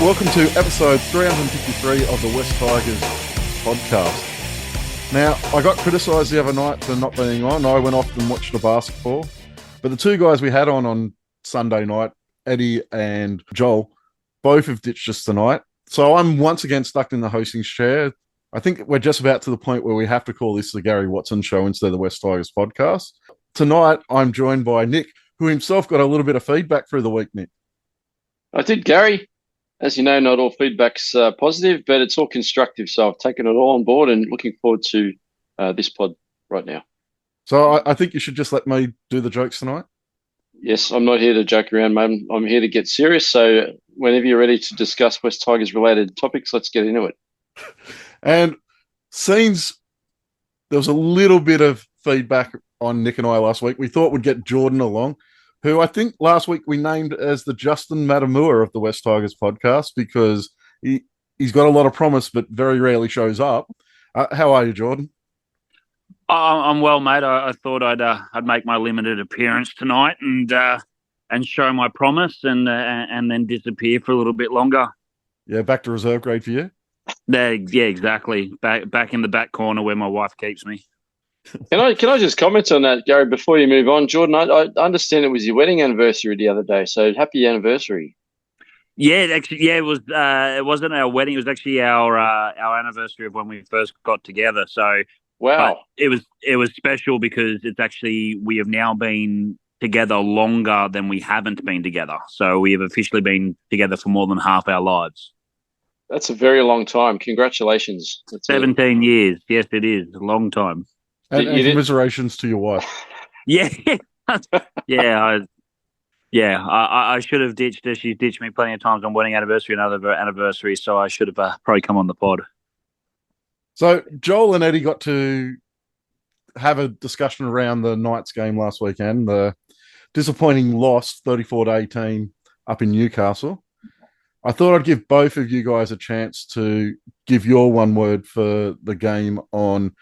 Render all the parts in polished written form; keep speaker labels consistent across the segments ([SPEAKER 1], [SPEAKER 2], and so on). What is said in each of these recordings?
[SPEAKER 1] Welcome to episode 353 of the West Tigers podcast. Now, I got criticised the other night for not being on. I went off and watched the basketball. But the two guys we had on Sunday night, Eddie and Joel, both have ditched us tonight. So I'm once again stuck in the hosting chair. I think we're just about to the point where we have to call this the Gary Watson Show instead of the West Tigers podcast. Tonight, I'm joined by Nick, who himself got a little bit of feedback through the week, Nick.
[SPEAKER 2] I did, Gary. As you know, not all feedback's positive, but it's all constructive. So I've taken it all on board and looking forward to this pod right now.
[SPEAKER 1] So I think you should just let me do the jokes tonight.
[SPEAKER 2] Yes, I'm not here to joke around, mate. I'm here to get serious. So whenever you're ready to discuss West Tigers related topics, let's get into it.
[SPEAKER 1] And since there was a little bit of feedback on Nick and I last week, we thought we'd get Jordan along, who I think last week we named as the Justin Matamua of the West Tigers podcast because he's got a lot of promise but very rarely shows up. How are you, Jordan?
[SPEAKER 3] I'm well, mate. I thought I'd make my limited appearance tonight and show my promise and then disappear for a little bit longer.
[SPEAKER 1] Yeah, back to reserve grade for you.
[SPEAKER 3] Yeah, exactly. Back in the back corner where my wife keeps me.
[SPEAKER 2] Can I just comment on that, Gary, before you move on? Jordan, I understand it was your wedding anniversary the other day, so happy anniversary.
[SPEAKER 3] Yeah, actually, yeah, it wasn't our wedding. It was actually our anniversary of when we first got together. So
[SPEAKER 2] wow,
[SPEAKER 3] it was special because it's actually we have now been together longer than we haven't been together. So we have officially been together for more than half our lives.
[SPEAKER 2] That's a very long time. Congratulations.
[SPEAKER 3] 17 years. Yes, it is a long time.
[SPEAKER 1] And commiserations to your wife.
[SPEAKER 3] Yeah. I should have ditched her. She's ditched me plenty of times on wedding anniversary and other anniversaries, so I should have probably come on the pod.
[SPEAKER 1] So Joel and Eddie got to have a discussion around the Knights game last weekend, the disappointing loss 34-18 up in Newcastle. I thought I'd give both of you guys a chance to give your one word for the game on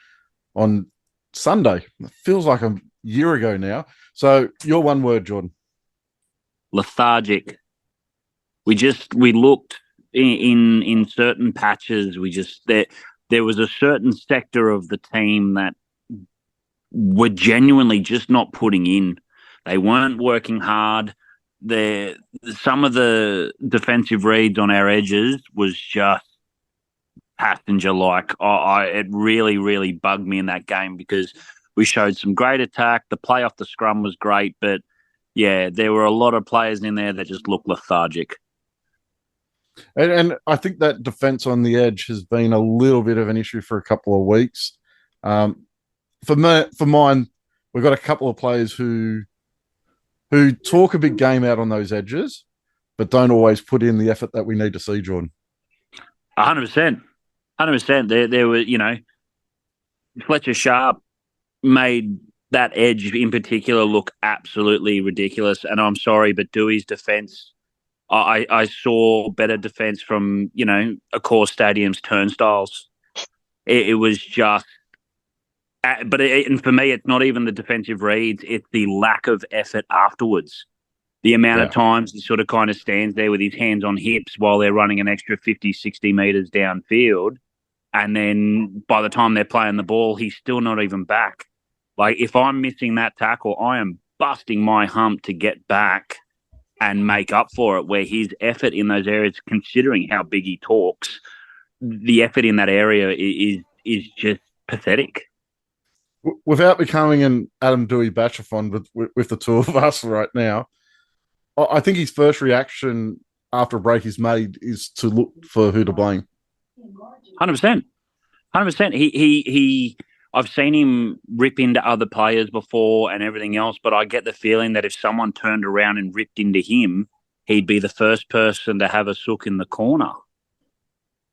[SPEAKER 1] Sunday. It feels like a year ago now. So your one word, Jordan.
[SPEAKER 3] Lethargic. We looked in certain patches. There was a certain sector of the team that were genuinely just not putting in. They weren't working hard. Some of the defensive reads on our edges was just passenger-like. It really, really bugged me in that game because we showed some great attack. The play off the scrum was great, but yeah, there were a lot of players in there that just looked lethargic.
[SPEAKER 1] And I think that defense on the edge has been a little bit of an issue for a couple of weeks. For mine, we've got a couple of players who talk a big game out on those edges, but don't always put in the effort that we need to see, Jordan.
[SPEAKER 3] 100%. 100%. There were, Fletcher Sharp made that edge in particular look absolutely ridiculous. And I'm sorry, but Dewey's defense, I saw better defense from, Accor Stadium's turnstiles. It was just, and for me, it's not even the defensive reads, it's the lack of effort afterwards. The amount of times he sort of kind of stands there with his hands on hips while they're running an extra 50, 60 metres downfield. And then by the time they're playing the ball, he's still not even back. Like, if I'm missing that tackle, I am busting my hump to get back and make up for it, where his effort in those areas, considering how big he talks, the effort in that area is just pathetic.
[SPEAKER 1] Without becoming an Adam Dewey Batchathon with the two of us right now, I think his first reaction after a break is made is to look for who to blame.
[SPEAKER 3] 100%. 100%. He I've seen him rip into other players before and everything else, but I get the feeling that if someone turned around and ripped into him, he'd be the first person to have a sook in the corner.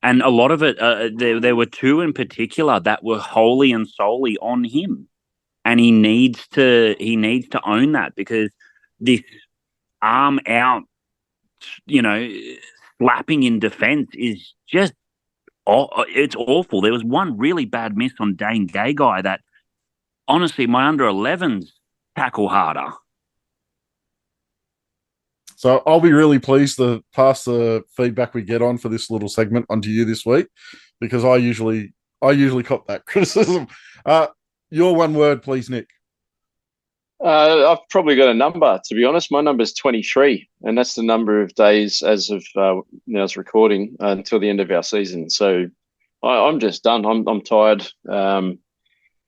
[SPEAKER 3] And a lot of it, there were two in particular that were wholly and solely on him, and he needs to own that, because this arm out, slapping in defence is just, it's awful. There was one really bad miss on Dane Gagai that, honestly, my under 11s tackle harder.
[SPEAKER 1] So I'll be really pleased to pass the feedback we get on for this little segment onto you this week, because I usually cop that criticism. Your one word, please, Nick.
[SPEAKER 2] I've probably got a number, to be honest. My number is 23, and that's the number of days as of now's recording until the end of our season. So I'm just done. I'm tired.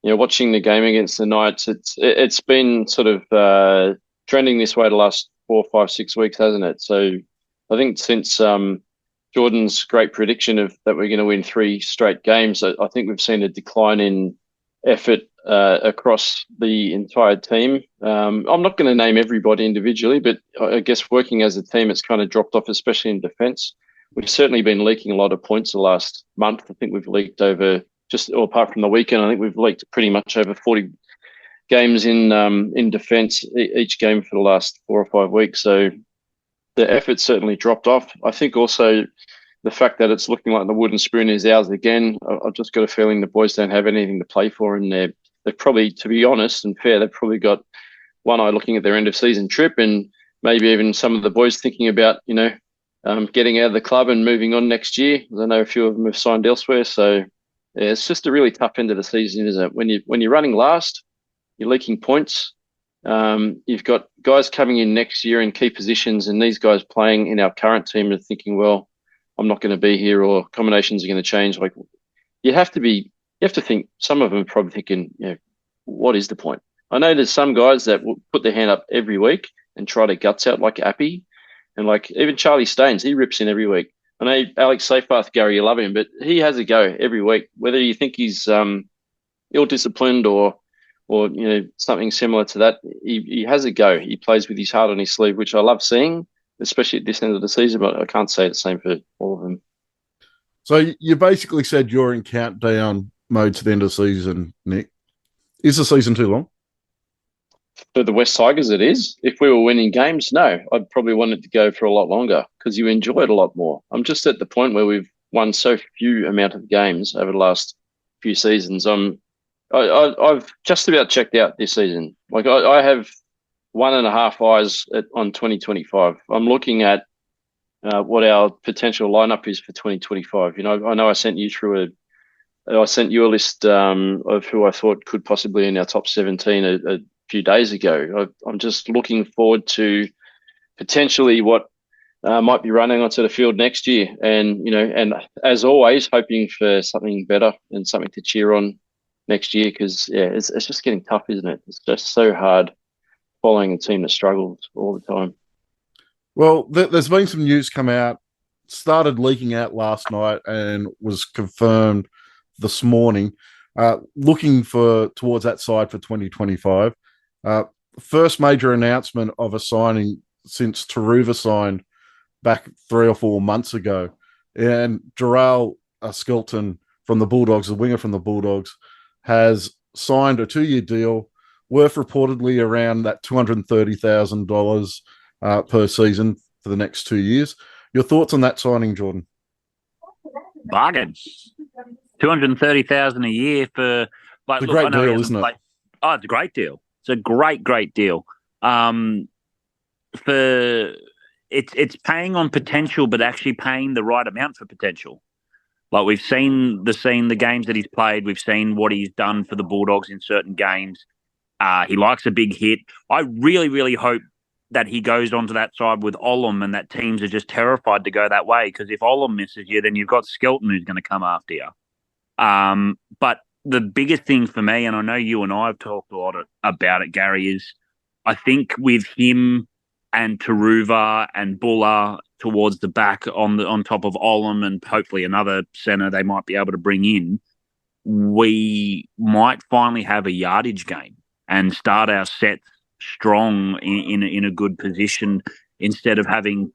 [SPEAKER 2] Watching the game against the Knights, it's been sort of trending this way the last 4, 5, 6 weeks, hasn't it? So I think since Jordan's great prediction of that we're going to win 3 straight games, I think we've seen a decline in effort across the entire team. I'm not going to name everybody individually, but I guess working as a team, it's kind of dropped off, especially in defence. We've certainly been leaking a lot of points the last month. I think we've leaked over apart from the weekend, I think we've leaked pretty much over 40 games in defence each game for the last 4 or 5 weeks. So the effort certainly dropped off. I think also the fact that it's looking like the wooden spoon is ours again. I've just got a feeling the boys don't have anything to play for in there. They've probably, to be honest and fair, they've probably got one eye looking at their end of season trip, and maybe even some of the boys thinking about, getting out of the club and moving on next year. I know a few of them have signed elsewhere. So yeah, it's just a really tough end of the season, isn't it? When you're running last, you're leaking points. You've got guys coming in next year in key positions, and these guys playing in our current team are thinking, well, I'm not going to be here, or combinations are going to change. Like, you have to think, some of them are probably thinking, what is the point? I know there's some guys that will put their hand up every week and try their guts out, like Appy, and like even Charlie Staines, he rips in every week. I know Alex Seyfarth, Gary, you love him, but he has a go every week, whether you think he's ill-disciplined or something similar to that. He has a go. He plays with his heart on his sleeve, which I love seeing, especially at this end of the season, but I can't say the same for all of them.
[SPEAKER 1] So you basically said you're in countdown mode to the end of the season, Nick. Is the season too long?
[SPEAKER 2] For the West Tigers, it is. If we were winning games, no, I'd probably want it to go for a lot longer, because you enjoy it a lot more. I'm just at the point where we've won so few amount of games over the last few seasons. I've just about checked out this season. Like, I have 1.5 eyes on 2025. I'm looking at what our potential lineup is for 2025. I know I sent you a list of who I thought could possibly in our top 17 a few days ago. I'm just looking forward to potentially what might be running onto the field next year, and as always, hoping for something better and something to cheer on next year, because it's just getting tough, isn't it? It's just so hard following a team that struggles all the time. Well,
[SPEAKER 1] there's been some news come out, started leaking out last night and was confirmed this morning, looking towards that side for 2025. First major announcement of a signing since Taruva signed back 3 or 4 months ago. And Jarrell Skelton from the Bulldogs, the winger from the Bulldogs, has signed a 2-year deal worth reportedly around that $230,000 per season for the next 2 years. Your thoughts on that signing, Jordan?
[SPEAKER 3] Bargain. $230,000 a year for
[SPEAKER 1] it's a great deal, isn't it?
[SPEAKER 3] Oh, it's a great deal. It's a great deal. It's paying on potential, but actually paying the right amount for potential. Like, we've seen the games that he's played. We've seen what he's done for the Bulldogs in certain games. He likes a big hit. I really, really hope that he goes onto that side with Olam, and that teams are just terrified to go that way, because if Olam misses you, then you've got Skelton who's going to come after you. But the biggest thing for me, and I know you and I have talked a lot about it, Gary, is I think with him and Taruva and Buller towards the back on top of Olam and hopefully another centre they might be able to bring in, we might finally have a yardage game and start our sets strong in a good position, instead of having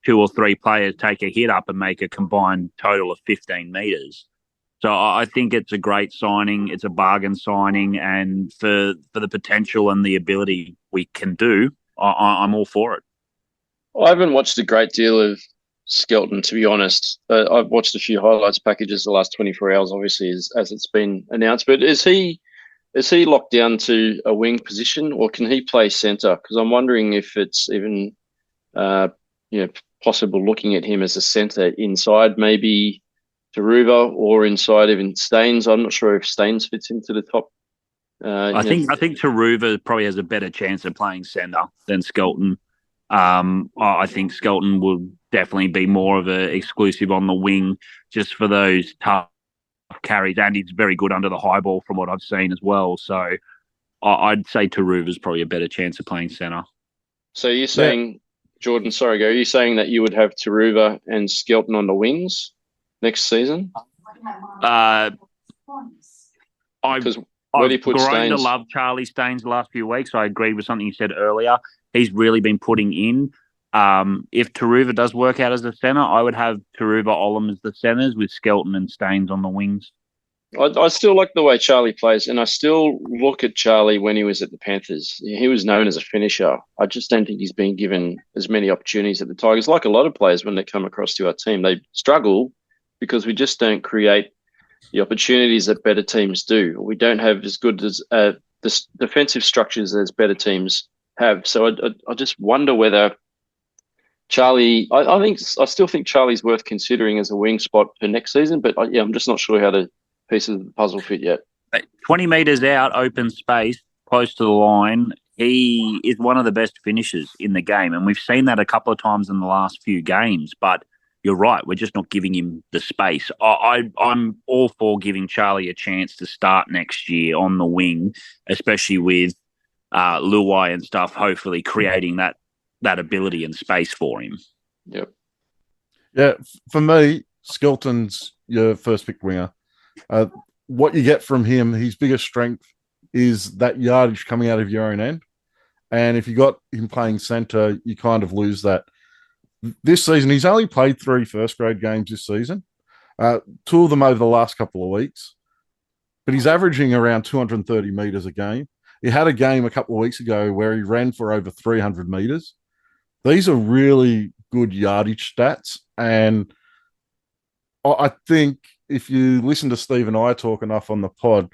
[SPEAKER 3] 2 or 3 players take a hit up and make a combined total of 15 metres. So I think it's a great signing. It's a bargain signing, and for the potential and the ability we can do, I'm all for it.
[SPEAKER 2] I haven't watched a great deal of Skelton, to be honest. I've watched a few highlights packages the last 24 hours, obviously, as it's been announced. But is he locked down to a wing position, or can he play centre? Because I'm wondering if it's even you know, possible looking at him as a centre inside, maybe Taruva or inside even Staines. I'm not sure if Staines fits into the top.
[SPEAKER 3] I think Taruva probably has a better chance of playing centre than Skelton. I think Skelton will definitely be more of an exclusive on the wing just for those tough carries, and he's very good under the high ball from what I've seen as well. So I'd say Taruva's probably a better chance of playing centre.
[SPEAKER 2] So you're saying, Jordan, sorry, are you saying that you would have Taruva and Skelton on the wings next season?
[SPEAKER 3] I've
[SPEAKER 2] where do you put
[SPEAKER 3] grown
[SPEAKER 2] Staines?
[SPEAKER 3] to love Charlie Staines the last few weeks. I agree with something you said earlier. He's really been putting in. If Taruva does work out as a centre, I would have Taruva, Olam as the centres with Skelton and Staines on the wings.
[SPEAKER 2] I still like the way Charlie plays, and I still look at Charlie when he was at the Panthers. He was known as a finisher. I just don't think he's been given as many opportunities at the Tigers. Like a lot of players when they come across to our team, they struggle because we just don't create the opportunities that better teams do. We don't have as good as the defensive structures as better teams have. So I just wonder whether Charlie. I still think Charlie's worth considering as a wing spot for next season. But I'm just not sure how the pieces of the puzzle fit yet.
[SPEAKER 3] 20 metres out, open space, close to the line. He is one of the best finishers in the game, and we've seen that a couple of times in the last few games. But you're right, we're just not giving him the space. I'm all for giving Charlie a chance to start next year on the wing, especially with Luai and stuff, hopefully creating that ability and space for him.
[SPEAKER 2] Yep.
[SPEAKER 1] Yeah, for me, Skelton's your first pick winger. What you get from him, his biggest strength is that yardage coming out of your own end. And if you got him playing centre, you kind of lose that. This season, he's only played 3 first-grade games this season, 2 of them over the last couple of weeks. But he's averaging around 230 metres a game. He had a game a couple of weeks ago where he ran for over 300 metres. These are really good yardage stats. And I think if you listen to Steve and I talk enough on the pod,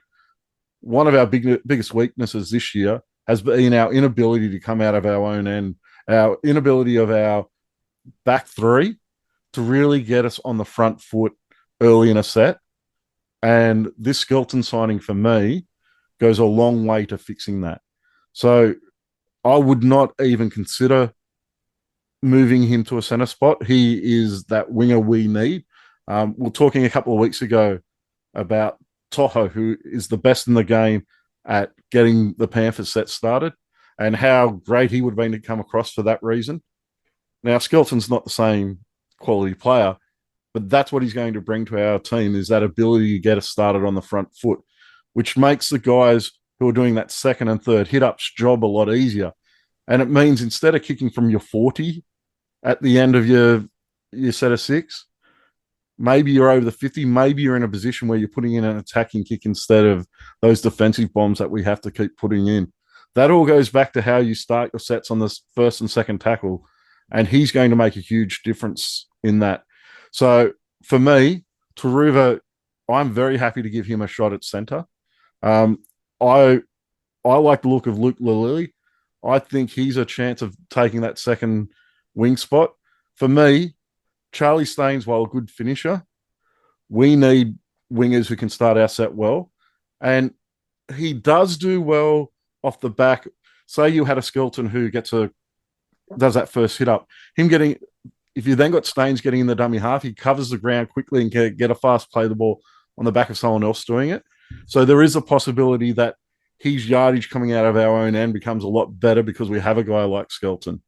[SPEAKER 1] one of our biggest weaknesses this year has been our inability to come out of our own end, our inability of our back three to really get us on the front foot early in a set. And this Skelton signing for me goes a long way to fixing that. So I would not even consider moving him to a centre spot. He is that winger we need. We were talking a couple of weeks ago about Toho, who is the best in the game at getting the Panthers set started, and how great he would have been to come across for that reason. Now, Skelton's not the same quality player, but that's what he's going to bring to our team, is that ability to get us started on the front foot, which makes the guys who are doing that second and third hit-ups job a lot easier. And it means instead of kicking from your 40 at the end of your set of 6, maybe you're over the 50, maybe you're in a position where you're putting in an attacking kick instead of those defensive bombs that we have to keep putting in. That all goes back to how you start your sets on this first and second tackle, and he's going to make a huge difference in that. So for me, Taruva, I'm very happy to give him a shot at centre. I like the look of Luke Lilly. I think he's a chance of taking that second wing spot. For me, Charlie Staines, while a good finisher, we need wingers who can start our set well. And he does do well off the back. Say you had a Skelton who does that first hit up. If you then got Staines getting in the dummy half, he covers the ground quickly and get a fast play the ball on the back of someone else doing it. So there is a possibility that his yardage coming out of our own end becomes a lot better because we have a guy like Skelton.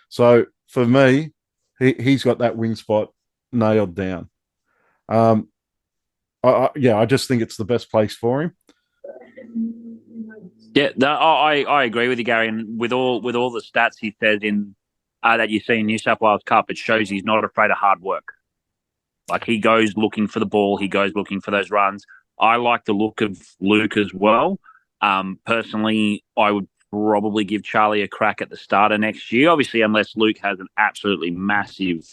[SPEAKER 1] So for me, he's got that wing spot nailed down. I just think it's the best place for him.
[SPEAKER 3] Yeah, I agree with you, Gary. And with all the stats he says in that you see in New South Wales Cup, it shows he's not afraid of hard work. Like, he goes looking for the ball, he goes looking for those runs. I like the look of Luke as well. Personally, I would probably give Charlie a crack at the start of next year, obviously, unless Luke has an absolutely massive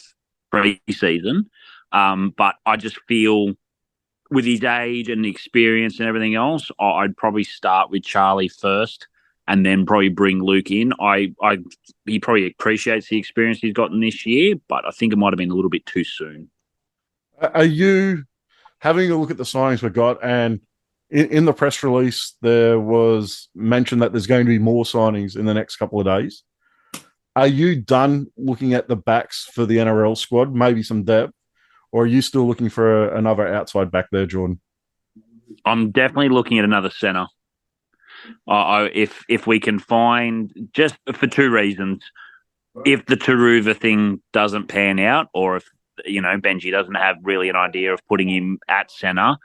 [SPEAKER 3] pre-season. But I just feel with his age and the experience and everything else, I'd probably start with Charlie first. and then probably bring Luke in. He probably appreciates the experience he's gotten this year, but I think it might have been a little bit too soon.
[SPEAKER 1] Are you having a look at the signings we got? And in the press release, there was mention that there's going to be more signings in the next couple of days. Are you done looking at the backs for the NRL squad, maybe some depth, or are you still looking for another outside back there, Jordan?
[SPEAKER 3] I'm definitely looking at another centre. If we can find, just for two reasons, if the Taruva thing doesn't pan out, or if Benji doesn't have really an idea of putting him at centre,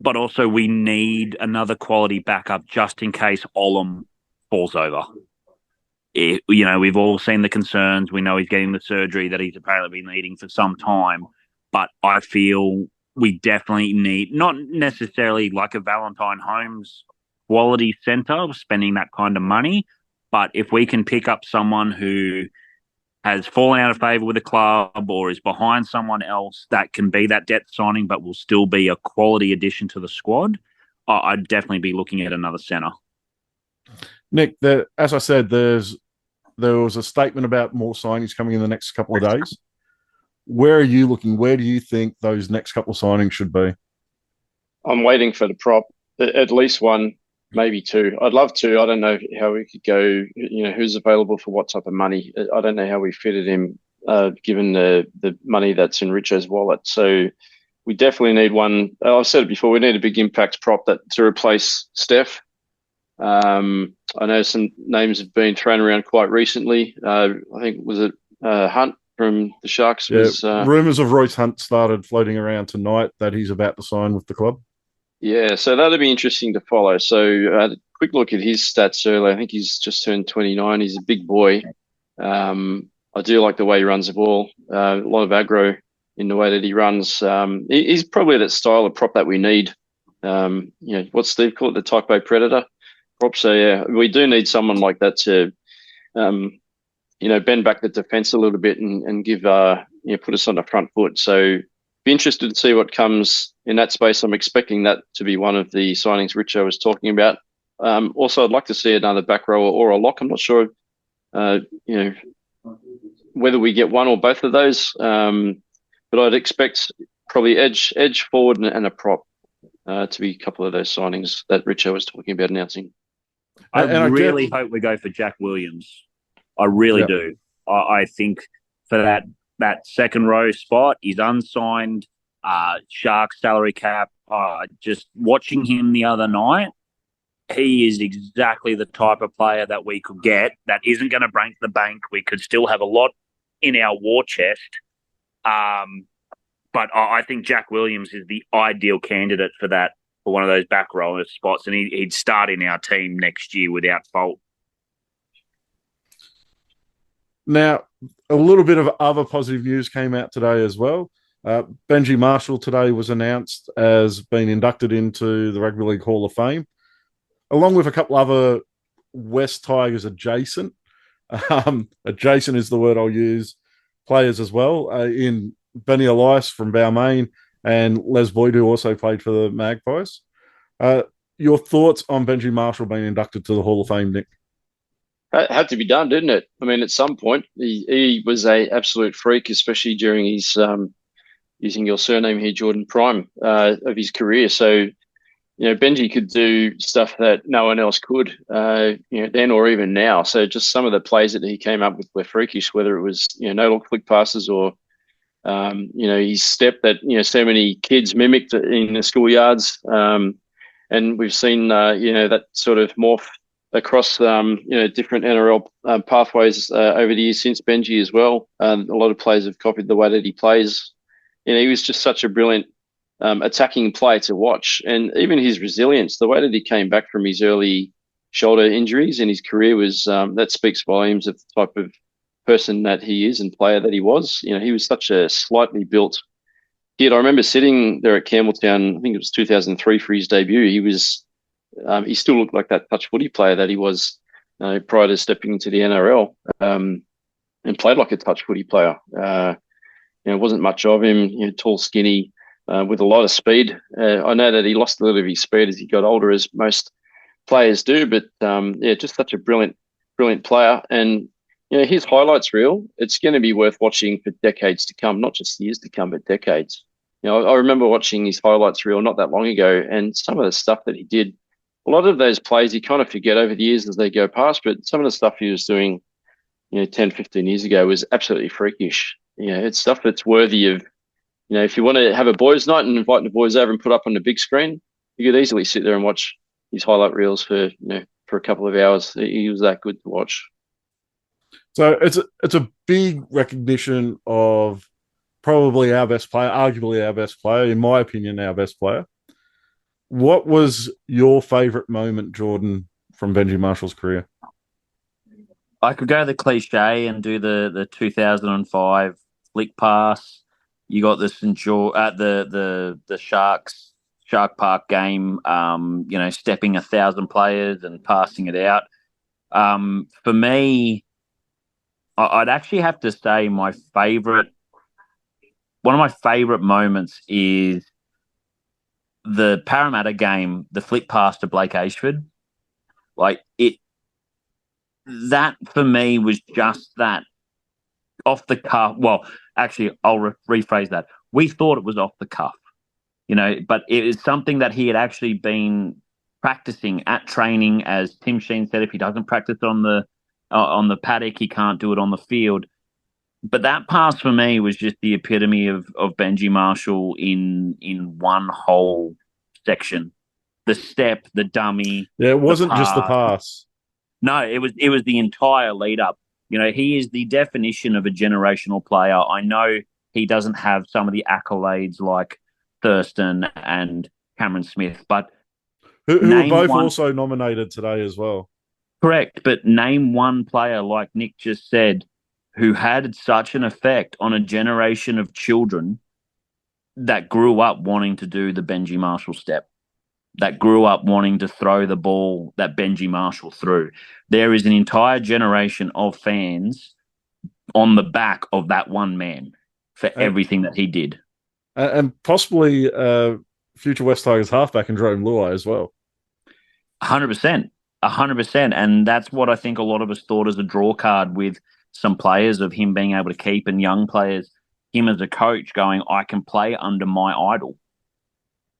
[SPEAKER 3] but also we need another quality backup just in case Olam falls over. We've all seen the concerns. We know he's getting the surgery that he's apparently been needing for some time, but I feel we definitely need, not necessarily like a Valentine Holmes quality centre, spending that kind of money, but if we can pick up someone who has fallen out of favour with the club or is behind someone else that can be that depth signing but will still be a quality addition to the squad, I'd definitely be looking at another centre.
[SPEAKER 1] Nick, as I said, there was a statement about more signings coming in the next couple of days. Where are you looking? Where do you think those next couple of signings should be?
[SPEAKER 2] I'm waiting for the prop, at least one, maybe two. I'd love to. I don't know how we could go, who's available for what type of money. I don't know how we fitted him, given the money that's in Richo's wallet. So we definitely need one. I've said it before, we need a big impact prop to replace Steph. I know some names have been thrown around quite recently. I think, was it Hunt from the Sharks?
[SPEAKER 1] Yeah, rumours of Royce Hunt started floating around tonight that he's about to sign with the club.
[SPEAKER 2] Yeah, so that'll be interesting to follow. So quick look at his stats earlier. I think he's just turned 29. He's a big boy. I do like the way he runs the ball. A lot of aggro in the way that he runs. He's probably that style of prop that we need. What Steve called it, the type A predator prop. So yeah, we do need someone like that to, bend back the defense a little bit and give, put us on the front foot. So be interested to see what comes in that space. I'm expecting that to be one of the signings Richo was talking about. Also, I'd like to see another back row or a lock. I'm not sure, whether we get one or both of those. But I'd expect probably edge forward and a prop to be a couple of those signings that Richo was talking about announcing.
[SPEAKER 3] I really hope we go for Jack Williams. I really do. I think for that second row spot, he's unsigned, Sharks salary cap. Just watching him the other night, he is exactly the type of player that we could get that isn't going to break the bank. We could still have a lot in our war chest. But I think Jack Williams is the ideal candidate for one of those back rower spots, and he'd start in our team next year without fault.
[SPEAKER 1] Now, a little bit of other positive news came out today as well. Benji Marshall today was announced as being inducted into the Rugby League Hall of Fame, along with a couple other West Tigers adjacent. Adjacent is the word I'll use. Players as well, in Benny Elias from Balmain and Les Boyd, who also played for the Magpies. Your thoughts on Benji Marshall being inducted to the Hall of Fame, Nick?
[SPEAKER 2] It had to be done, didn't it? I mean, at some point, he was a absolute freak, especially during his, using your surname here, Jordan, prime of his career. So, Benji could do stuff that no one else could, then or even now. So just some of the plays that he came up with were freakish, whether it was, no-look flick passes or, his step that, so many kids mimicked in the schoolyards. And we've seen, that sort of morph across, different NRL pathways over the years since Benji as well. A lot of players have copied the way that he plays. He was just such a brilliant attacking player to watch. And even his resilience, the way that he came back from his early shoulder injuries in his career was, that speaks volumes of the type of person that he is and player that he was. He was such a slightly built kid. I remember sitting there at Campbelltown, I think it was 2003 for his debut. He still looked like that touch footy player that he was prior to stepping into the NRL, and played like a touch footy player. It wasn't much of him, tall, skinny, with a lot of speed. I know that he lost a little of his speed as he got older, as most players do. But just such a brilliant player. And his highlights reel, it's going to be worth watching for decades to come, not just years to come, but decades. I remember watching his highlights reel not that long ago, and some of the stuff that he did, a lot of those plays you kind of forget over the years as they go past, but some of the stuff he was doing, 10, 15 years ago was absolutely freakish. It's stuff that's worthy of, if you want to have a boys' night and invite the boys over and put up on the big screen, you could easily sit there and watch his highlight reels for a couple of hours. He was that good to watch.
[SPEAKER 1] So it's a big recognition of probably our best player, arguably our best player, in my opinion, our best player. What was your favourite moment, Jordan, from Benji Marshall's career?
[SPEAKER 3] I could go the cliche and do the 2005 flick pass. You got the the Sharks Shark Park game. Stepping 1,000 players and passing it out. For me, I'd actually have to say one of my favorite moments is the Parramatta game, the flick pass to Blake Ashford. That for me was just that off the cuff. Well, actually, I'll rephrase that. We thought it was off the cuff, but it is something that he had actually been practicing at training. As Tim Sheen said, if he doesn't practice on the paddock, he can't do it on the field. But that pass for me was just the epitome of Benji Marshall in one whole section. The step, the dummy.
[SPEAKER 1] Yeah, it wasn't just the pass.
[SPEAKER 3] No, it was the entire lead up. He is the definition of a generational player. I know he doesn't have some of the accolades like Thurston and Cameron Smith, but
[SPEAKER 1] who were both also nominated today as well.
[SPEAKER 3] Correct, but name one player, like Nick just said, who had such an effect on a generation of children that grew up wanting to do the Benji Marshall step, that grew up wanting to throw the ball that Benji Marshall threw. There is an entire generation of fans on the back of that one man for everything that he did.
[SPEAKER 1] And possibly future West Tigers halfback and Jerome Luai as well.
[SPEAKER 3] 100%. 100%. And that's what I think a lot of us thought as a draw card with some players, of him being able to keep, and young players, him as a coach going, I can play under my idol.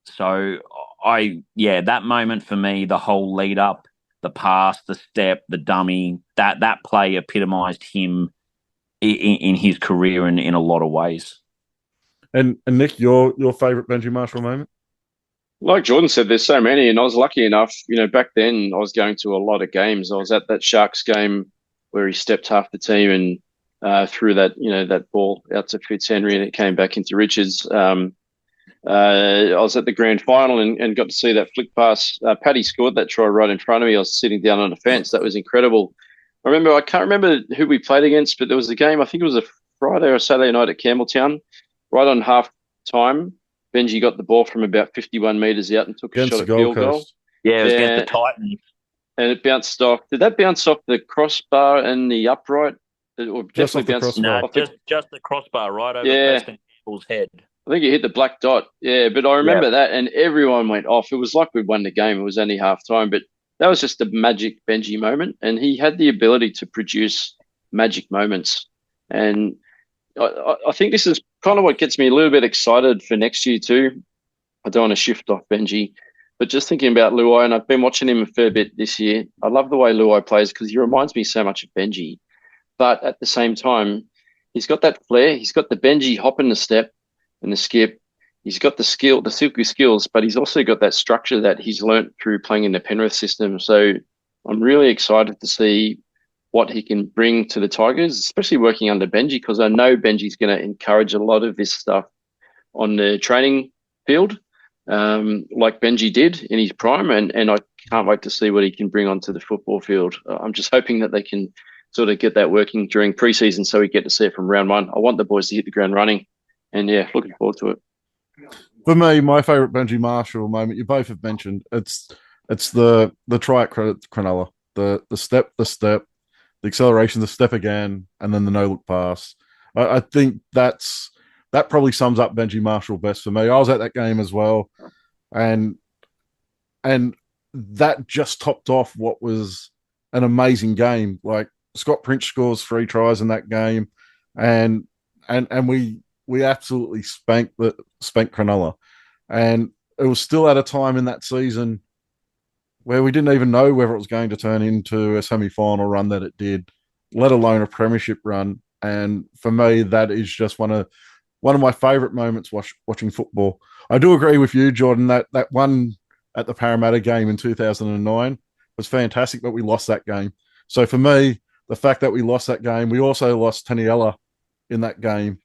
[SPEAKER 3] So that moment for me, the whole lead up, the pass, the step, the dummy, that play epitomized him in his career in a lot of ways.
[SPEAKER 1] And Nick, your favorite Benji Marshall moment?
[SPEAKER 2] Like Jordan said, there's so many, and I was lucky enough, back then I was going to a lot of games. I was at that Sharks game where he stepped half the team and threw that ball out to Fitzhenry and it came back into Richards. I was at the grand final and got to see that flick pass. Paddy scored that try right in front of me. I was sitting down on the fence. That was incredible. I can't remember who we played against, but there was a game, I think it was a Friday or Saturday night at Campbelltown, right on half time. Benji got the ball from about 51 metres out and took a shot at field goal.
[SPEAKER 3] Yeah, it was against the Titans.
[SPEAKER 2] And it bounced off. Did that bounce off the crossbar and the upright? Or
[SPEAKER 1] just off the crossbar.
[SPEAKER 3] Just the crossbar right over Preston Campbell's head.
[SPEAKER 2] I think he hit the black dot. Yeah, but I remember that, and everyone went off. It was like we'd won the game. It was only half time, but that was just a magic Benji moment, and he had the ability to produce magic moments. And I think this is kind of what gets me a little bit excited for next year too. I don't want to shift off Benji, but just thinking about Luai, and I've been watching him a fair bit this year. I love the way Luai plays because he reminds me so much of Benji. But at the same time, he's got that flair. He's got the Benji hop in the step and the skip. He's got the skill, the silky skills, but he's also got that structure that he's learnt through playing in the Penrith system. So I'm really excited to see what he can bring to the Tigers, especially working under Benji, because I know Benji's going to encourage a lot of this stuff on the training field, like Benji did in his prime. And I can't wait to see what he can bring onto the football field. I'm just hoping that they can sort of get that working during preseason so we get to see it from round one. I want the boys to hit the ground running. And, looking forward to it.
[SPEAKER 1] For me, my favourite Benji Marshall moment, you both have mentioned, it's the try at Cronulla. The step, the acceleration, the step again, and then the no-look pass. I think that probably sums up Benji Marshall best for me. I was at that game as well. And that just topped off what was an amazing game. Like Scott Prince scores 3 tries in that game, and we absolutely spanked Cronulla, and it was still at a time in that season where we didn't even know whether it was going to turn into a semi-final run that it did, let alone a premiership run. And for me, that is just one of my favourite moments watching football. I do agree with you, Jordan, that one at the Parramatta game in 2009 was fantastic, but we lost that game. So for me, the fact that we lost that game, we also lost Taniela in that game.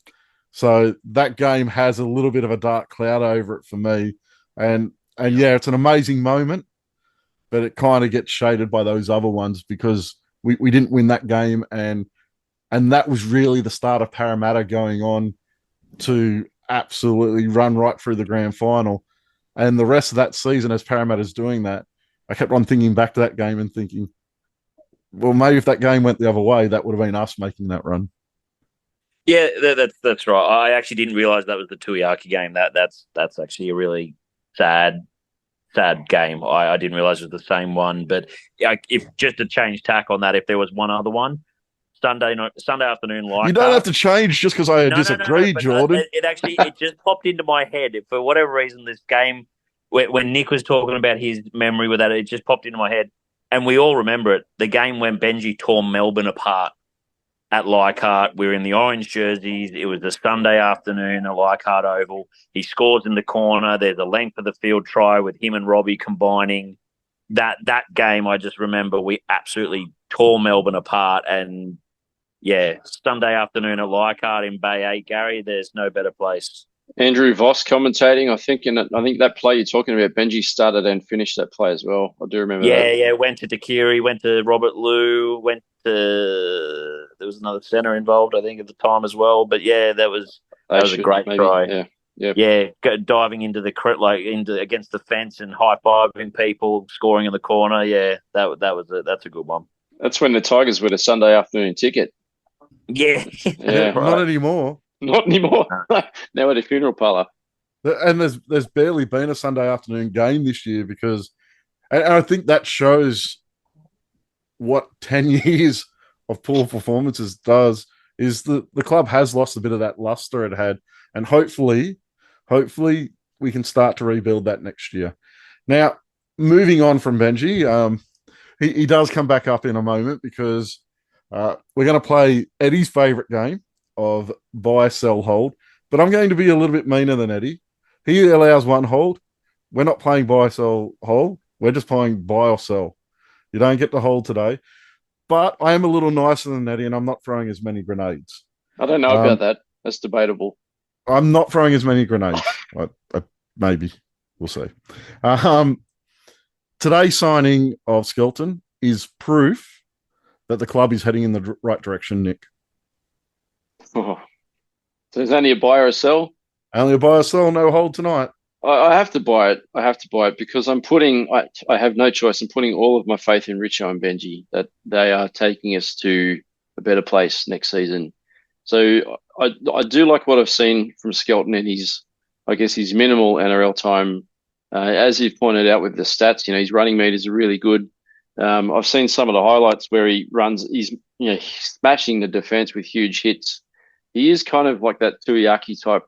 [SPEAKER 1] So that game has a little bit of a dark cloud over it for me. And yeah, it's an amazing moment, but it kind of gets shaded by those other ones because we didn't win that game, and that was really the start of Parramatta going on to absolutely run right through the grand final. And the rest of that season, as Parramatta's doing that, I kept on thinking back to that game and thinking, well, maybe if that game went the other way, that would have been us making that run.
[SPEAKER 3] Yeah, that's right. I actually didn't realise that was the Tuiaki game. That's actually a really sad game. I didn't realise it was the same one. But if just to change tack on that, if there was one other one, Sunday afternoon, like
[SPEAKER 1] you don't have to change just because I disagree, Jordan.
[SPEAKER 3] It just popped into my head for whatever reason. This game, when Nick was talking about his memory with that, it just popped into my head, and we all remember it. The game when Benji tore Melbourne apart at Leichhardt. We were in the orange jerseys. It was a Sunday afternoon at Leichhardt Oval. He scores in the corner. There's a length of the field try with him and Robbie combining. That game, I just remember we absolutely tore Melbourne apart. And yeah, Sunday afternoon at Leichhardt in Bay 8, Gary, there's no better place.
[SPEAKER 2] Andrew Voss commentating, I think that play you're talking about, Benji started and finished that play as well. I do remember that.
[SPEAKER 3] Yeah, went to Takiri, went to Robert Liu, there was another centre involved, I think, at the time as well. But yeah, that was a great try. Yeah, diving into against the fence and high fiving people, scoring in the corner. Yeah, that's a good one.
[SPEAKER 2] That's when the Tigers were the Sunday afternoon ticket.
[SPEAKER 3] Yeah,
[SPEAKER 2] yeah,
[SPEAKER 1] not anymore.
[SPEAKER 2] Not anymore. Now at a funeral parlour.
[SPEAKER 1] And there's barely been a Sunday afternoon game this year because, and I think that shows what 10 years of poor performances does, is the club has lost a bit of that luster it had, and hopefully we can start to rebuild that next year. Now, moving on from Benji, he does come back up in a moment because we're going to play Eddie's favourite game of buy, sell, hold, but I'm going to be a little bit meaner than Eddie. He allows one hold. We're not playing buy, sell, hold. We're just playing buy or sell. You don't get to hold today. But I am a little nicer than Eddie, and I'm not throwing as many grenades.
[SPEAKER 2] I don't know about that. That's debatable.
[SPEAKER 1] I'm not throwing as many grenades. Maybe. We'll see. Today's signing of Skelton is proof that the club is heading in the right direction, Nick.
[SPEAKER 2] Oh. So there's only a buy or a sell?
[SPEAKER 1] Only a buy or sell, no hold tonight.
[SPEAKER 2] I have to buy it. I have to buy it because I have no choice. I'm putting all of my faith in Richo and Benji that they are taking us to a better place next season. So I do like what I've seen from Skelton in his minimal NRL time. As you've pointed out with the stats, his running meters are really good. I've seen some of the highlights where he runs. He's smashing the defense with huge hits. He is kind of like that Tuiaki type,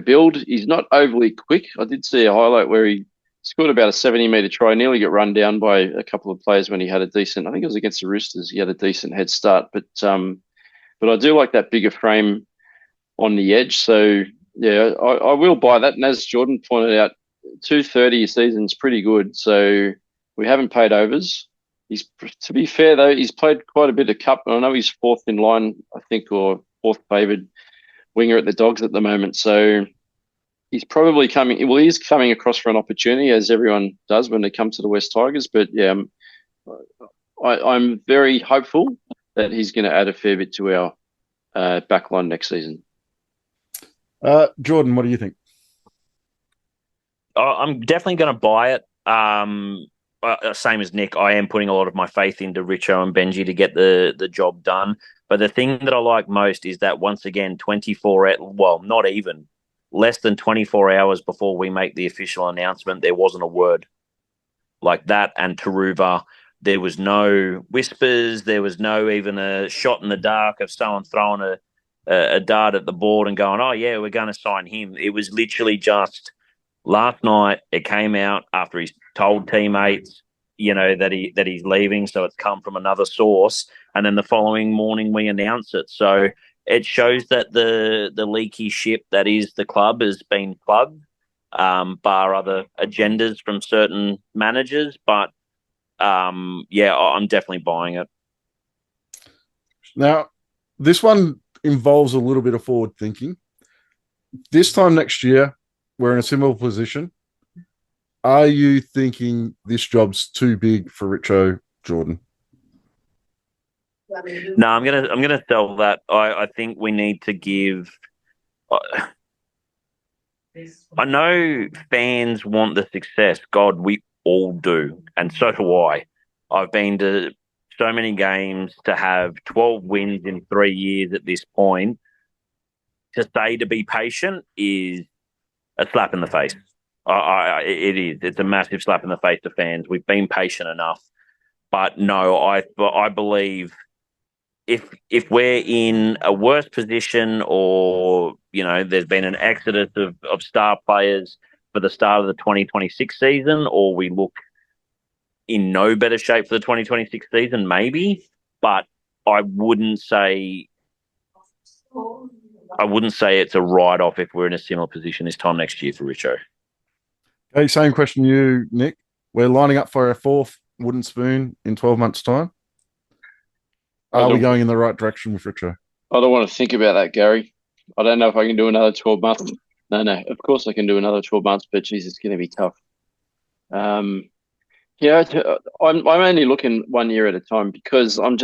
[SPEAKER 2] build. He's not overly quick. I did see a highlight where he scored about a 70-meter try, nearly got run down by a couple of players when he had I think it was against the Roosters. He had a decent head start, but I do like that bigger frame on the edge. So yeah, I will buy that. And as Jordan pointed out, 230 a season is pretty good. So we haven't paid overs. To be fair though, he's played quite a bit of cup. I know he's fourth in line, I think, or fourth favoured winger at the Dogs at the moment. So he's probably coming. Well, he's coming across for an opportunity, as everyone does when they come to the West Tigers. But yeah, I'm very hopeful that he's going to add a fair bit to our backline next season.
[SPEAKER 1] Jordan, what do you think?
[SPEAKER 3] I'm definitely going to buy it. Same as Nick, I am putting a lot of my faith into Richo and Benji to get the job done. But the thing that I like most is that once again, not even, less than 24 hours before we make the official announcement, there wasn't a word. like that and Taruva. There was no whispers. There was no even a shot in the dark of someone throwing a dart at the board and going, oh, yeah, we're going to sign him. It was literally just last night. It came out after he's told teammates, that he's leaving. So it's come from another source. And then the following morning we announce it. So it shows that the leaky ship that is the club has been plugged, bar other agendas from certain managers. But I'm definitely buying it.
[SPEAKER 1] Now, this one involves a little bit of forward thinking. This time next year, we're in a similar position. Are you thinking this job's too big for Richo, Jordan?
[SPEAKER 3] No, I'm gonna sell that. I think we need to give. I know fans want the success. God, we all do, and so do I. I've been to so many games to have 12 wins in 3 years at this point. To say to be patient is a slap in the face. It is. It's a massive slap in the face to fans. We've been patient enough, but no, I believe if we're in a worse position, or there's been an exodus of star players for the start of the 2026 season, or we look in no better shape for the 2026 season, maybe. But I wouldn't say it's a write-off if we're in a similar position this time next year for Richo.
[SPEAKER 1] Okay, same question to you, Nick. We're lining up for our fourth wooden spoon in 12 months' time. Are we going in the right direction with Richo?
[SPEAKER 2] I don't want to think about that, Gary. I don't know if I can do another 12 months. No. Of course I can do another 12 months, but geez, it's going to be tough. I'm only looking 1 year at a time because I'm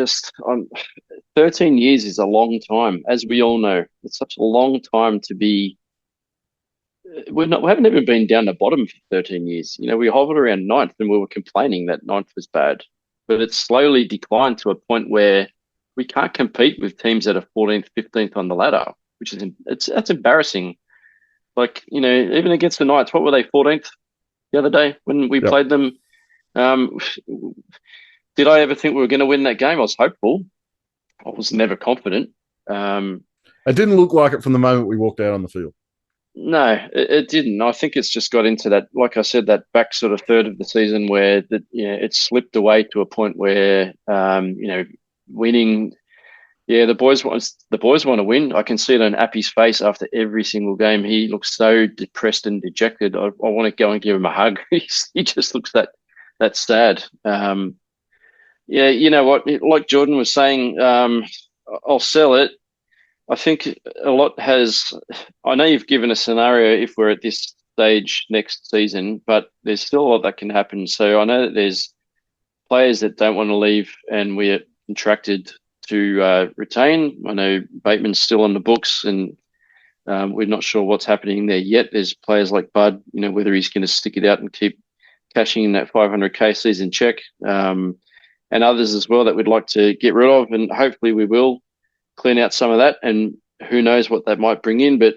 [SPEAKER 2] 13 years is a long time, as we all know. It's such a long time to be. We haven't even been down the bottom for 13 years. We hovered around ninth and we were complaining that ninth was bad, but it's slowly declined to a point where we can't compete with teams that are 14th, 15th on the ladder, which is that's embarrassing. Like, even against the Knights, what were they, 14th the other day when we played them? Did I ever think we were going to win that game? I was hopeful. I was never confident.
[SPEAKER 1] It didn't look like it from the moment we walked out on the field.
[SPEAKER 2] No, it didn't. I think it's just got into that, like I said, that back sort of third of the season where it slipped away to a point where winning. Yeah, the boys want to win. I can see it on Appy's face after every single game. He looks so depressed and dejected. I want to go and give him a hug. He just looks that sad. Yeah, you know what? Like Jordan was saying, I'll sell it. I think a lot has. I know you've given a scenario if we're at this stage next season, but there's still a lot that can happen. So I know that there's players that don't want to leave, and we're contracted to retain. I know Bateman's still on the books, and we're not sure what's happening there yet. There's players like Bud, whether he's going to stick it out and keep cashing in that 500k season check, and others as well that we'd like to get rid of, and hopefully we will clean out some of that, and who knows what that might bring in. But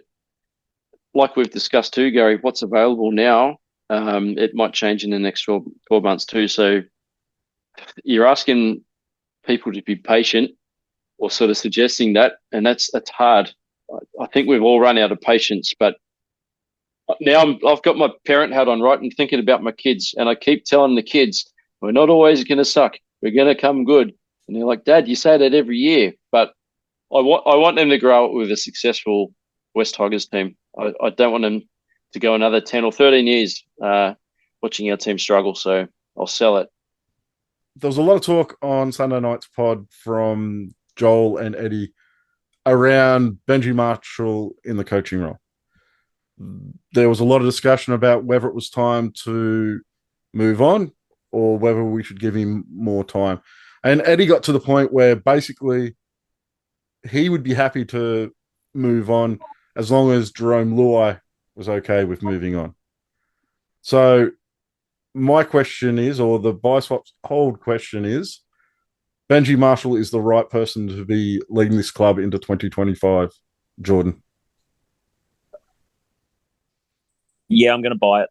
[SPEAKER 2] like we've discussed too, Gary, what's available now, it might change in the next 12 months too. So you're asking people to be patient, or sort of suggesting that, and that's hard. I think we've all run out of patience, but now I've got my parent hat on, right, and thinking about my kids, and I keep telling the kids, we're not always going to suck. We're going to come good. And they're like, Dad, you say that every year, but I want them to grow up with a successful West Tigers team. I don't want them to go another 10 or 13 years watching our team struggle. So I'll sell it.
[SPEAKER 1] There was a lot of talk on Sunday night's pod from Joel and Eddie around Benji Marshall in the coaching role. There was a lot of discussion about whether it was time to move on or whether we should give him more time. And Eddie got to the point where basically he would be happy to move on as long as Jerome Luai was okay with moving on. So my question is, or the buy swaps hold question is, Benji Marshall is the right person to be leading this club into 2025, Jordan?
[SPEAKER 3] Yeah, I'm going to buy it.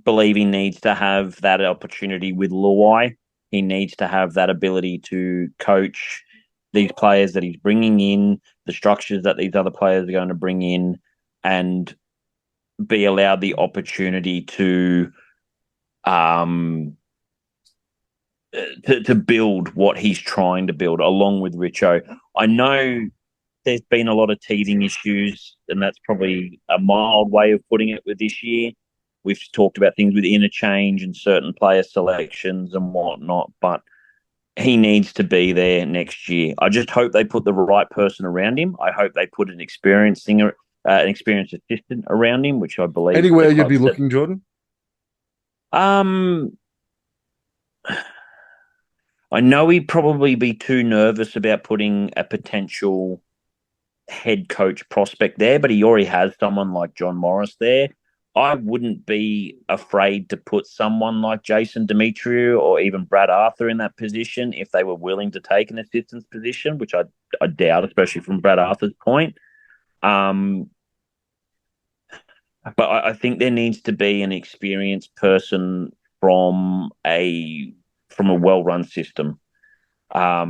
[SPEAKER 3] believe he needs to have that opportunity with Luai. He needs to have that ability to coach these players that he's bringing in, the structures that these other players are going to bring in, and be allowed the opportunity um, to build what he's trying to build along with Richo. I know there's been a lot of teething issues, and that's probably a mild way of putting it with this year. We've talked about things with interchange and certain player selections and whatnot, but he needs to be there next year. I just hope they put the right person around him. I hope they put an experienced singer, an experienced assistant around him, which I believe
[SPEAKER 1] Anywhere you'd be looking, Jordan?
[SPEAKER 3] I know he'd probably be too nervous about putting a potential head coach prospect there, but he already has someone like John Morris there. I wouldn't be afraid to put someone like Jason Demetriou or even Brad Arthur in that position if they were willing to take an assistant's position, which I doubt, especially from Brad Arthur's point. But I think there needs to be an experienced person from a well-run system.
[SPEAKER 1] Now,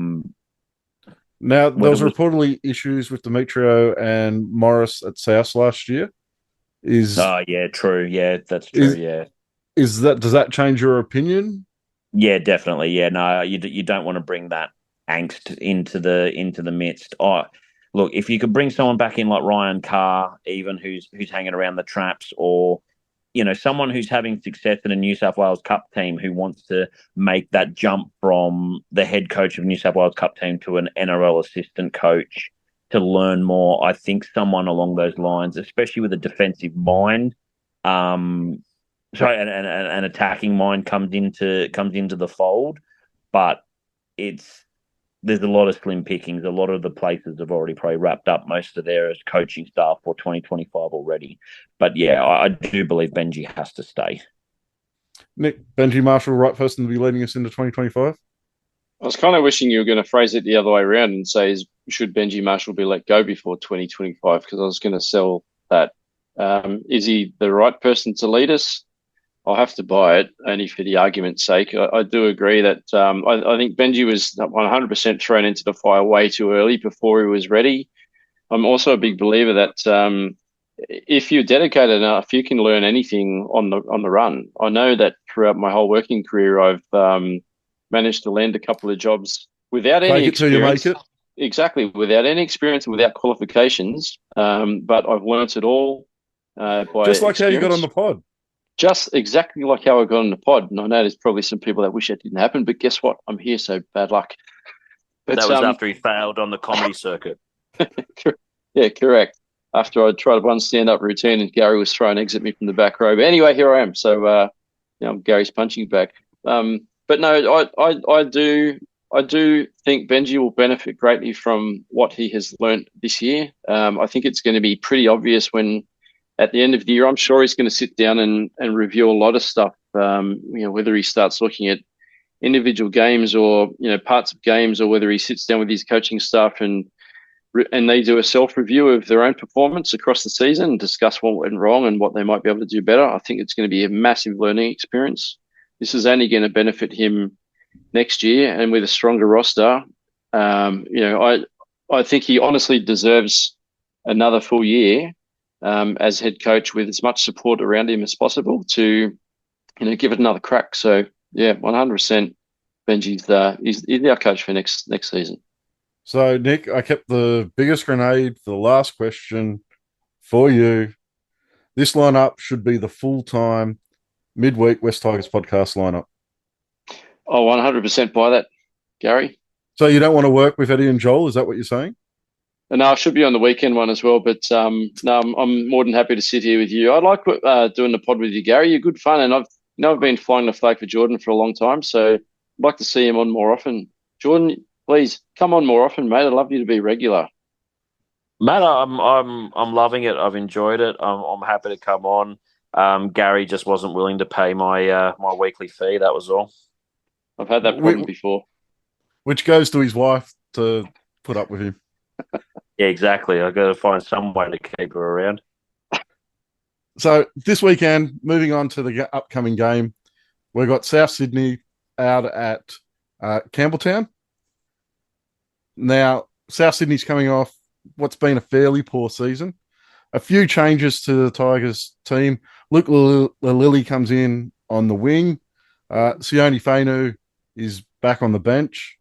[SPEAKER 1] there was reportedly issues with Demetriou and Morris at South last year.
[SPEAKER 3] Yeah, true. Yeah, that's true.
[SPEAKER 1] Does that change your opinion?
[SPEAKER 3] Yeah, definitely. Yeah, no, you don't want to bring that angst into the midst. Oh, look, if you could bring someone back in like Ryan Carr, even who's hanging around the traps, or someone who's having success in a New South Wales Cup team who wants to make that jump from the head coach of New South Wales Cup team to an NRL assistant coach to learn more. I think someone along those lines, especially with a defensive mind, an attacking mind comes into the fold, but there's a lot of slim pickings. A lot of the places have already probably wrapped up most of their coaching staff for 2025 already. But yeah, I do believe Benji has to stay.
[SPEAKER 1] Nick, Benji Marshall, right person to be leading us into 2025?
[SPEAKER 2] I was kind of wishing you were going to phrase it the other way around and say, should Benji Marshall be let go before 2025? Because I was going to sell that. Is he the right person to lead us? I'll have to buy it, only for the argument's sake. I do agree that I think Benji was 100% thrown into the fire way too early before he was ready. I'm also a big believer that if you're dedicated enough, you can learn anything on the run. I know that throughout my whole working career, I've managed to land a couple of jobs without any experience.
[SPEAKER 1] Till you make it.
[SPEAKER 2] Exactly, without any experience and without qualifications. But I've learnt it all by
[SPEAKER 1] just like
[SPEAKER 2] experience.
[SPEAKER 1] How you got on the pod.
[SPEAKER 2] Just exactly like how I got on the pod. And I know there's probably some people that wish that didn't happen, but guess what? I'm here, so bad luck.
[SPEAKER 3] But, that was after he failed on the comedy circuit.
[SPEAKER 2] Yeah, correct. After I tried one stand-up routine and Gary was throwing eggs at me from the back row. But anyway, here I am. So, Gary's punching back. But no, I do think Benji will benefit greatly from what he has learned this year. I think it's going to be pretty obvious when at the end of the year, I'm sure he's going to sit down and review a lot of stuff. Whether he starts looking at individual games or parts of games, or whether he sits down with his coaching staff and they do a self-review of their own performance across the season and discuss what went wrong and what they might be able to do better. I think it's going to be a massive learning experience. This is only going to benefit him next year, and with a stronger roster, I think he honestly deserves another full year as head coach with as much support around him as possible to, give it another crack. So yeah, 100%. Benji's he's our coach for next season.
[SPEAKER 1] So Nick, I kept the biggest grenade for the last question for you. This lineup should be the full-time midweek West Tigers podcast lineup.
[SPEAKER 2] Oh, 100% buy that, Gary.
[SPEAKER 1] So you don't want to work with Eddie and Joel? Is that what you're saying?
[SPEAKER 2] No, I should be on the weekend one as well, but no, I'm more than happy to sit here with you. I like doing the pod with you, Gary. You're good fun, and I've been flying the flag for Jordan for a long time, so I'd like to see him on more often. Jordan, please come on more often, mate. I'd love you to be regular.
[SPEAKER 3] Matt, I'm loving it. I've enjoyed it. I'm happy to come on. Gary just wasn't willing to pay my my weekly fee. That was all.
[SPEAKER 2] I've had that problem before.
[SPEAKER 1] Which goes to his wife to put up with him.
[SPEAKER 3] Yeah, exactly. I've got to find some way to keep her around.
[SPEAKER 1] So this weekend, moving on to the upcoming game, we've got South Sydney out at Campbelltown. Now, South Sydney's coming off what's been a fairly poor season. A few changes to the Tigers team. Luke Lilly comes in on the wing. Sione Fainu is back on the bench.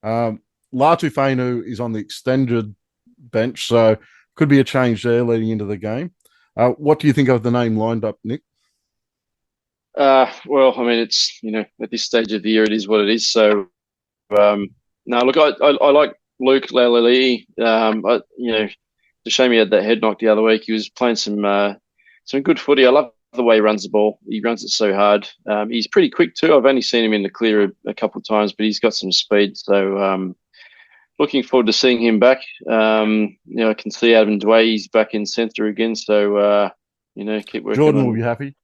[SPEAKER 1] Latu Fainu is on the extended bench, so could be a change there leading into the game. What do you think of the name lined up, Nick?
[SPEAKER 2] Well, I mean, it's, at this stage of the year, it is what it is. So, no, look, I like Luke Lalili. It's a shame he had that head knock the other week. He was playing some good footy. I love the way he runs the ball. He runs it so hard. He's pretty quick too. I've only seen him in the clear a couple of times, but he's got some speed. So, looking forward to seeing him back. I can see Adam Dway, he's back in centre again. So, keep working.
[SPEAKER 1] Jordan will be happy.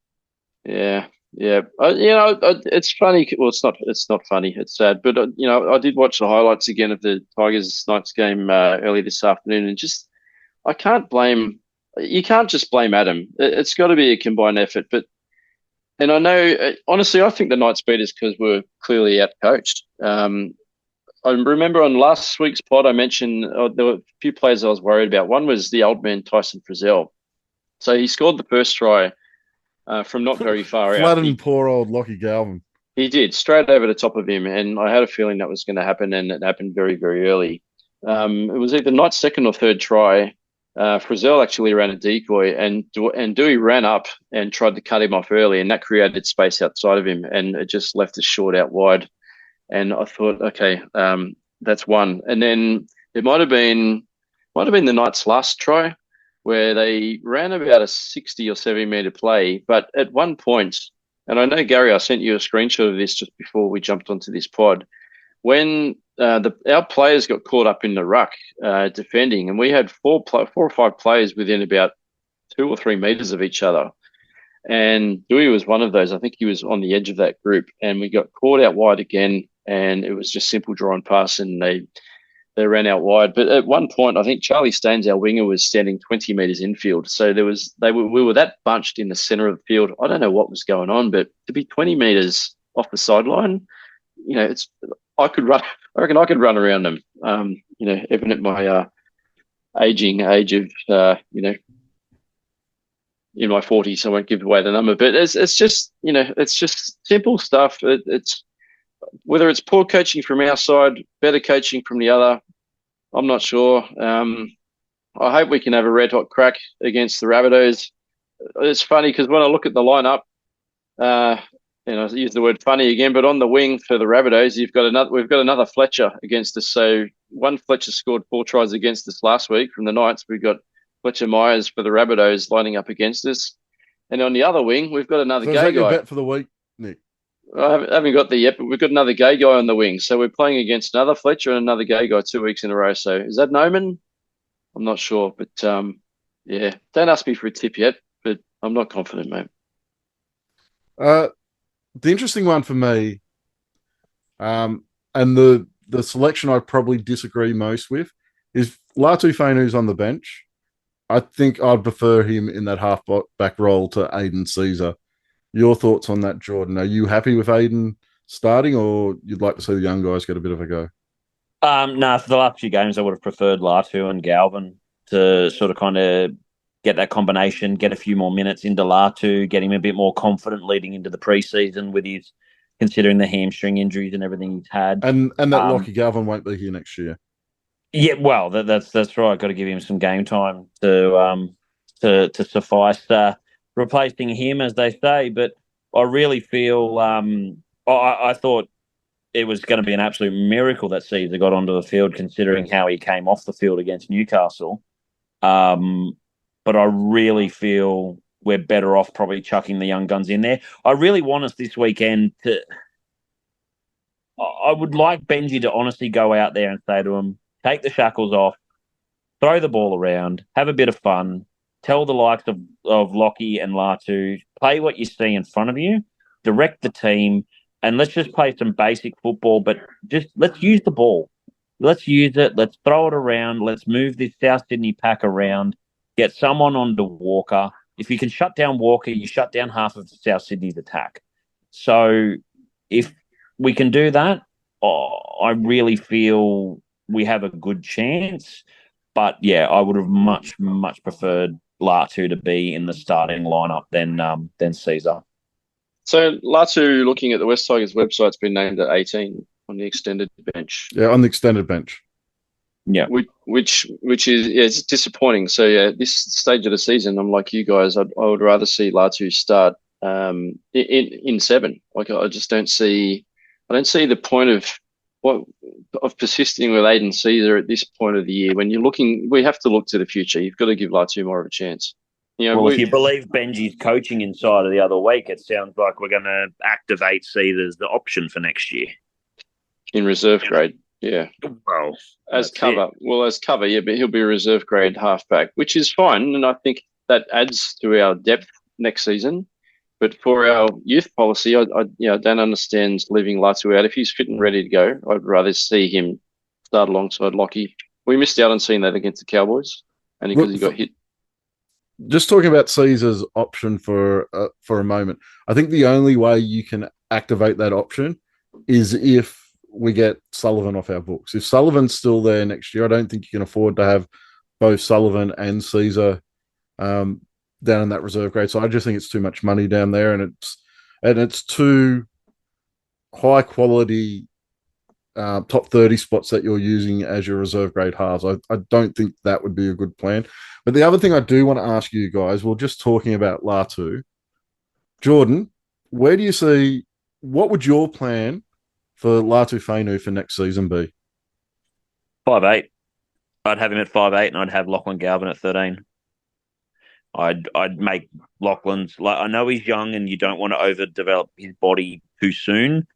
[SPEAKER 2] Yeah. Yeah. It's funny. Well, it's not funny. It's sad. But, I did watch the highlights again of the Tigers Knights game early this afternoon, and you can't just blame Adam. It's got to be a combined effort. And I know, honestly, I think the Knights beat us because we're clearly outcoached. I remember on last week's pod, I mentioned there were a few players I was worried about. One was the old man, Tyson Frizzell. So he scored the first try from not very far out.
[SPEAKER 1] Flattened poor old Lockie Galvin.
[SPEAKER 2] He did, straight over the top of him. And I had a feeling that was going to happen, and it happened very, very early. It was either Knight's second or third try. Frizzell actually ran a decoy, and Dewey ran up and tried to cut him off early, and that created space outside of him, and it just left us short out wide. And I thought, okay, that's one. And then it might have been the Knights' last try, where they ran about a 60 or 70 metre play. But at one point, and I know, Gary, I sent you a screenshot of this just before we jumped onto this pod, when our players got caught up in the ruck defending, and we had four or five players within about 2 or 3 metres of each other. And Dewey was one of those. I think he was on the edge of that group, and we got caught out wide again, and it was just simple draw and pass, and they ran out wide. But at one point, I think Charlie Staines, our winger, was standing 20 metres infield. So we were that bunched in the centre of the field. I don't know what was going on, but to be 20 metres off the sideline, I could run. I reckon I could run around them. Even at my aging age of in my 40s, I won't give away the number, but it's just simple stuff. It's whether it's poor coaching from our side, better coaching from the other, I'm not sure. I hope we can have a red hot crack against the Rabbitohs. It's funny because when I look at the lineup, I use the word funny again, but on the wing for the Rabbitohs, we've got another Fletcher against us. So one Fletcher scored 4 tries against us last week from the Knights. We've got Fletcher Myers for the Rabbitohs lining up against us. And on the other wing, we've got another gay guy.
[SPEAKER 1] Bet for the week, Nick?
[SPEAKER 2] I haven't got there yet, but we've got another gay guy on the wing. So we're playing against another Fletcher and another gay guy 2 weeks in a row. So is that an omen? I'm not sure. But, don't ask me for a tip yet, but I'm not confident, mate.
[SPEAKER 1] The interesting one for me, and the selection I probably disagree most with, is Latu Fainu's on the bench. I think I'd prefer him in that half-back role to Aiden Caesar. Your thoughts on that, Jordan? Are you happy with Aiden starting, or you'd like to see the young guys get a bit of a go?
[SPEAKER 3] No, for the last few games, I would have preferred Latu and Galvin to sort of kind of get that combination, get a few more minutes into Latu, get him a bit more confident leading into the preseason with his, considering the hamstring injuries and everything he's had.
[SPEAKER 1] And that Lockie Galvin won't be here next year.
[SPEAKER 3] Yeah, well, that's right. Got to give him some game time to suffice replacing him, as they say. But I really feel I thought it was going to be an absolute miracle that Caesar got onto the field, considering how he came off the field against Newcastle. But I really feel we're better off probably chucking the young guns in there. I really want us this weekend to. I would like Benji to honestly go out there and say to him, take the shackles off, throw the ball around, have a bit of fun, tell the likes of Lockie and Latu, play what you see in front of you, direct the team, and let's just play some basic football, but just let's use the ball. Let's use it. Let's throw it around. Let's move this South Sydney pack around, get someone onto Walker, If you can shut down Walker, you shut down half of South Sydney's attack. So if we can do that, I really feel we have a good chance. But yeah, I would have much, much preferred Latu to be in the starting lineup than Caesar.
[SPEAKER 2] So Latu, looking at the West Tigers website, has been named at 18 on the extended bench.
[SPEAKER 1] Yeah, on the extended bench.
[SPEAKER 2] Yeah, which is it's disappointing. So yeah, this stage of the season, I'm like you guys. I would rather see Latu start in 7. Like I just don't see. I don't see the point of persisting with Aiden Caesar at this point of the year. When you're looking, we have to look to the future. You've got to give Latu more of a chance.
[SPEAKER 3] Well, if you believe Benji's coaching inside of the other week, it sounds like we're going to activate Caesar as the option for next year
[SPEAKER 2] in reserve grade. Yeah.
[SPEAKER 3] Well,
[SPEAKER 2] as cover. As cover, yeah, but he'll be a reserve grade halfback, which is fine. And I think that adds to our depth next season. But for our youth policy, I don't understand leaving Latu out. If he's fit and ready to go, I'd rather see him start alongside Lockie. We missed out on seeing that against the Cowboys, and because he got hit.
[SPEAKER 1] Just talking about Caesar's option for a moment, I think the only way you can activate that option is if we get Sullivan off our books. If Sullivan's still there next year, I don't think you can afford to have both Sullivan and Caesar down in that reserve grade. So I just think it's too much money down there, and it's too high quality top 30 spots that you're using as your reserve grade halves. I don't think that would be a good plan. But the other thing I do want to ask you guys, we're just talking about Latu. Jordan, where do you see, what would your plan for Latu Fainu for next season be?
[SPEAKER 3] 5'8". I'd have him at 5'8", and I'd have Lachlan Galvin at 13. I'd make Lachlan's, like, I know he's young and you don't want to overdevelop his body too soon,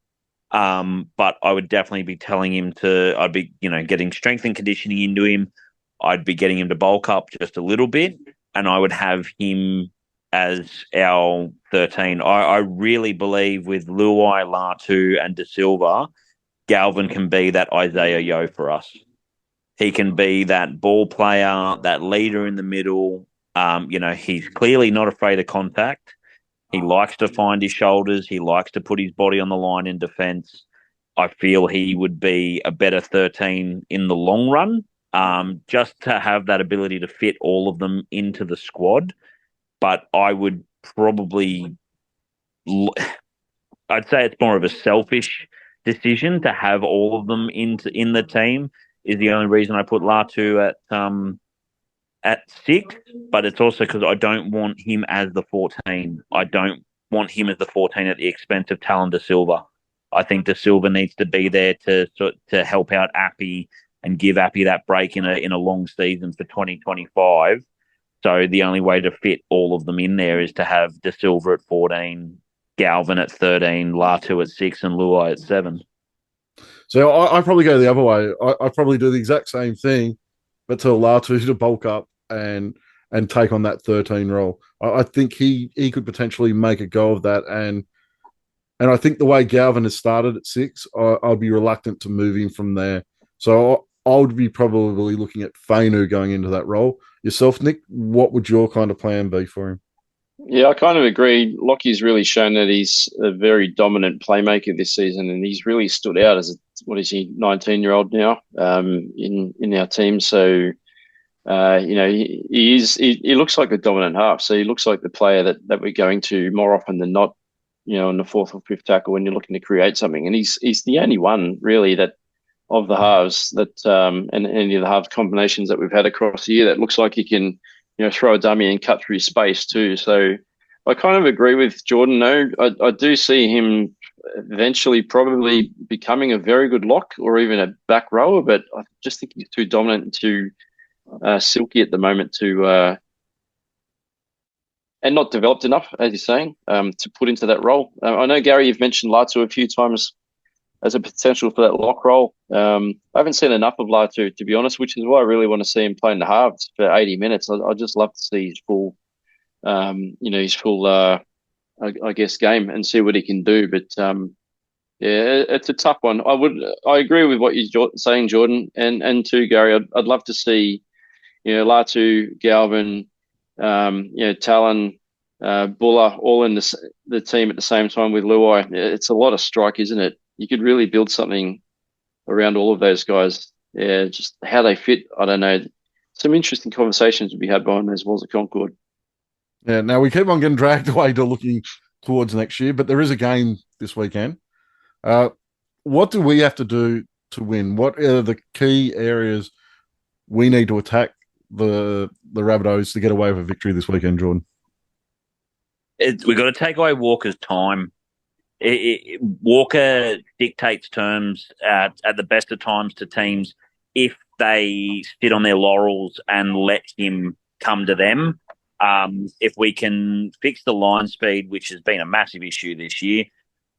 [SPEAKER 3] but I would definitely be telling him I'd be, getting strength and conditioning into him. I'd be getting him to bulk up just a little bit, and I would have him as our 13. I really believe with Luai, Latu, and De Silva, Galvin can be that Isaiah Yeo for us. He can be that ball player, that leader in the middle. He's clearly not afraid of contact. He likes to find his shoulders. He likes to put his body on the line in defence. I feel he would be a better 13 in the long run, just to have that ability to fit all of them into the squad. But I would probably, I'd say it's more of a selfish decision to have all of them in the team. Is the only reason I put Latu at 6, but it's also because I don't want him as the 14. I don't want him as the 14 at the expense of Talon De Silva. I think De Silva needs to be there to help out Appy and give Appy that break in a long season for 2025. So the only way to fit all of them in there is to have De Silva at 14, Galvin at 13, Latu at 6, and Luai at 7.
[SPEAKER 1] So I probably go the other way. I probably do the exact same thing, but tell Latu to bulk up and take on that 13 role. I think he could potentially make a go of that, and I think the way Galvin has started at 6, I'd be reluctant to move him from there. So I would be probably looking at Fainu going into that role. Yourself, Nick, what would your kind of plan be for him?
[SPEAKER 2] Yeah, I kind of agree. Lockie's really shown that he's a very dominant playmaker this season, and he's really stood out as 19-year-old now in our team. So, he looks like the dominant half. So he looks like the player that we're going to more often than not, in the 4th or 5th tackle when you're looking to create something. And he's the only one really that of the halves that and any of the halves combinations that we've had across the year that looks like he can, throw a dummy and cut through space too. So I kind of agree with Jordan. No, I do see him eventually probably becoming a very good lock or even a back rower, but I just think he's too dominant and too silky at the moment to and not developed enough, as you're saying, to put into that role. I know, Gary, you've mentioned Latu a few times as a potential for that lock role. I haven't seen enough of Latu, to be honest, which is why I really want to see him play in the halves for 80 minutes. I'd just love to see his full, I guess, game and see what he can do. But yeah, it's a tough one. I agree with what you're saying, Jordan, and too, Gary. I'd love to see, Latu, Galvin, Talon, Buller, all in the team at the same time with Luai. It's a lot of strike, isn't it? You could really build something around all of those guys. Yeah, just how they fit, I don't know. Some interesting conversations to be had behind those walls at Concord.
[SPEAKER 1] Yeah, now we keep on getting dragged away to looking towards next year, but there is a game this weekend. What do we have to do to win? What are the key areas we need to attack the Rabbitohs to get away with a victory this weekend, Jordan?
[SPEAKER 3] We've got to take away Walker's time. Walker dictates terms at the best of times to teams if they sit on their laurels and let him come to them. If we can fix the line speed, which has been a massive issue this year,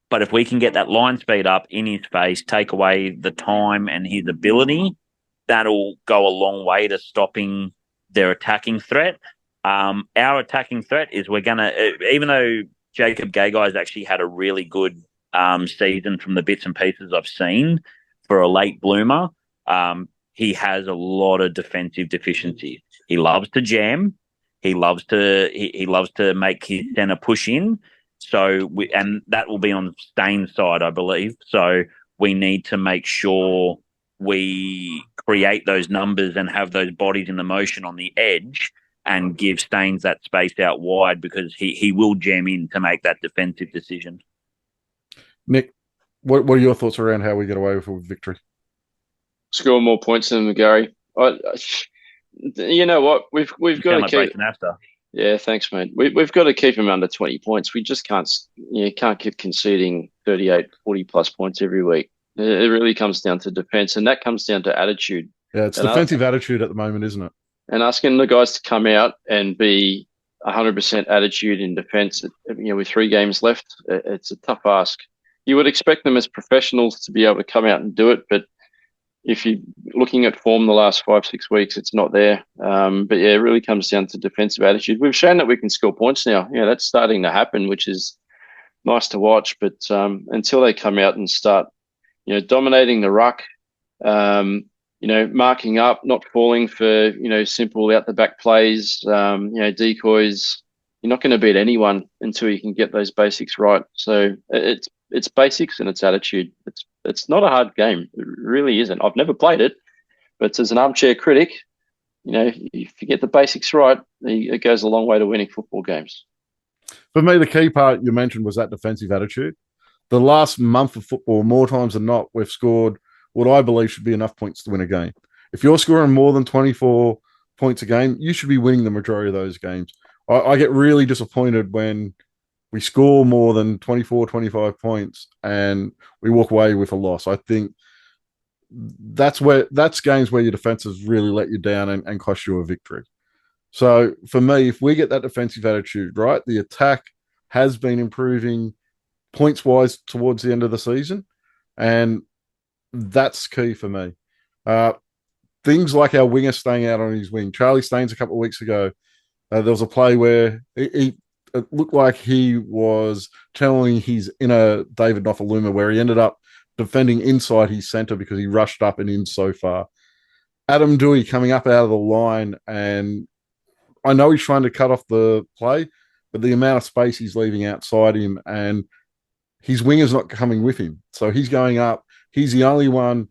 [SPEAKER 3] but if we can get that line speed up in his face, take away the time and his ability, that'll go a long way to stopping their attacking threat. Our attacking threat is we're going to, even though Jacob Gagai's actually had a really good season from the bits and pieces I've seen for a late bloomer, he has a lot of defensive deficiencies. He loves to jam. He loves to make his centre push in. And that will be on Staines' side, I believe. So we need to make sure we create those numbers and have those bodies in the motion on the edge and give Staines that space out wide because he will jam in to make that defensive decision.
[SPEAKER 1] Nick, what are your thoughts around how we get away with a victory?
[SPEAKER 2] Score more points than them, Gary. You know what? We've got to keep. Yeah, thanks, mate. We've got to keep him under 20 points. We just can't keep conceding 38, 40 plus points every week. It really comes down to defense, and that comes down to attitude.
[SPEAKER 1] Yeah, it's defensive attitude at the moment, isn't it?
[SPEAKER 2] And asking the guys to come out and be 100% attitude in defense, with 3 games left, it's a tough ask. You would expect them as professionals to be able to come out and do it, but if you're looking at form the last 5-6 weeks, it's not there. But yeah, it really comes down to defensive attitude. We've shown that we can score points now. Yeah, that's starting to happen, which is nice to watch. But until they come out and start, dominating the ruck, marking up, not falling for, simple out the back plays, decoys, you're not going to beat anyone until you can get those basics right. So it's basics and it's attitude. It's not a hard game. It really isn't. I've never played it, but as an armchair critic, if you get the basics right, it goes a long way to winning football games.
[SPEAKER 1] For me, the key part you mentioned was that defensive attitude. The last month of football, more times than not, we've scored what I believe should be enough points to win a game. If you're scoring more than 24 points a game, you should be winning the majority of those games. I get really disappointed when we score more than 24, 25 points and we walk away with a loss. I think that's games where your defense has really let you down and cost you a victory. So for me, if we get that defensive attitude right, the attack has been improving points-wise towards the end of the season, and that's key for me. Things like our winger staying out on his wing. Charlie Staines a couple of weeks ago, there was a play where it looked like he was channeling his inner David Nofaluma, where he ended up defending inside his centre because he rushed up and in so far. Adam Dewey coming up out of the line, and I know he's trying to cut off the play, but the amount of space he's leaving outside him and his winger's not coming with him. So he's going up. He's the only one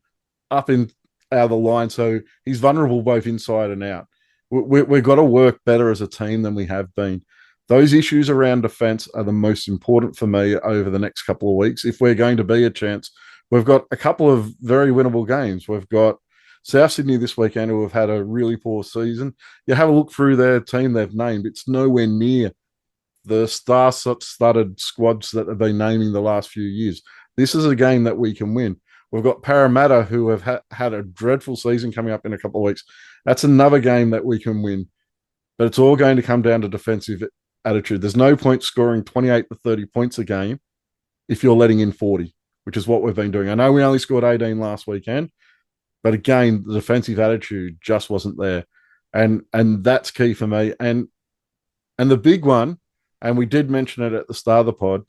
[SPEAKER 1] up and out of the line, so he's vulnerable both inside and out. We've got to work better as a team than we have been. Those issues around defence are the most important for me over the next couple of weeks. If we're going to be a chance, we've got a couple of very winnable games. We've got South Sydney this weekend, who have had a really poor season. You have a look through their team they've named. It's nowhere near the star-studded squads that they've been naming the last few years. This is a game that we can win. We've got Parramatta, who have had a dreadful season coming up in a couple of weeks. That's another game that we can win. But it's all going to come down to defensive attitude. There's no point scoring 28 to 30 points a game if you're letting in 40, which is what we've been doing. I know we only scored 18 last weekend, but again, the defensive attitude just wasn't there. And that's key for me. And the big one, and we did mention it at the start of the pod,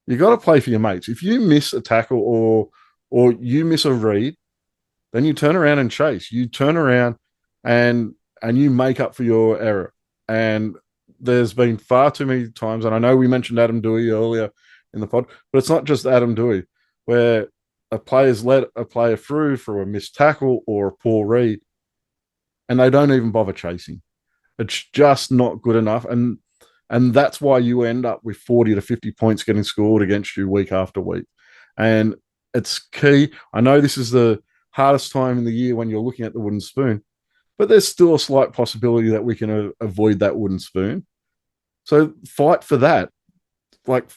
[SPEAKER 1] you got to play for your mates. If you miss a tackle or you miss a read, then you turn around and chase. You turn around and you make up for your error. And there's been far too many times, and I know we mentioned Adam Dewey earlier in the pod, but it's not just Adam Dewey, where a player's let a player through for a missed tackle or a poor read, and they don't even bother chasing. It's just not good enough. And that's why you end up with 40 to 50 points getting scored against you week after week. And it's key. I know this is the hardest time in the year when you're looking at the wooden spoon, but there's still a slight possibility that we can avoid that wooden spoon. So fight for that. Like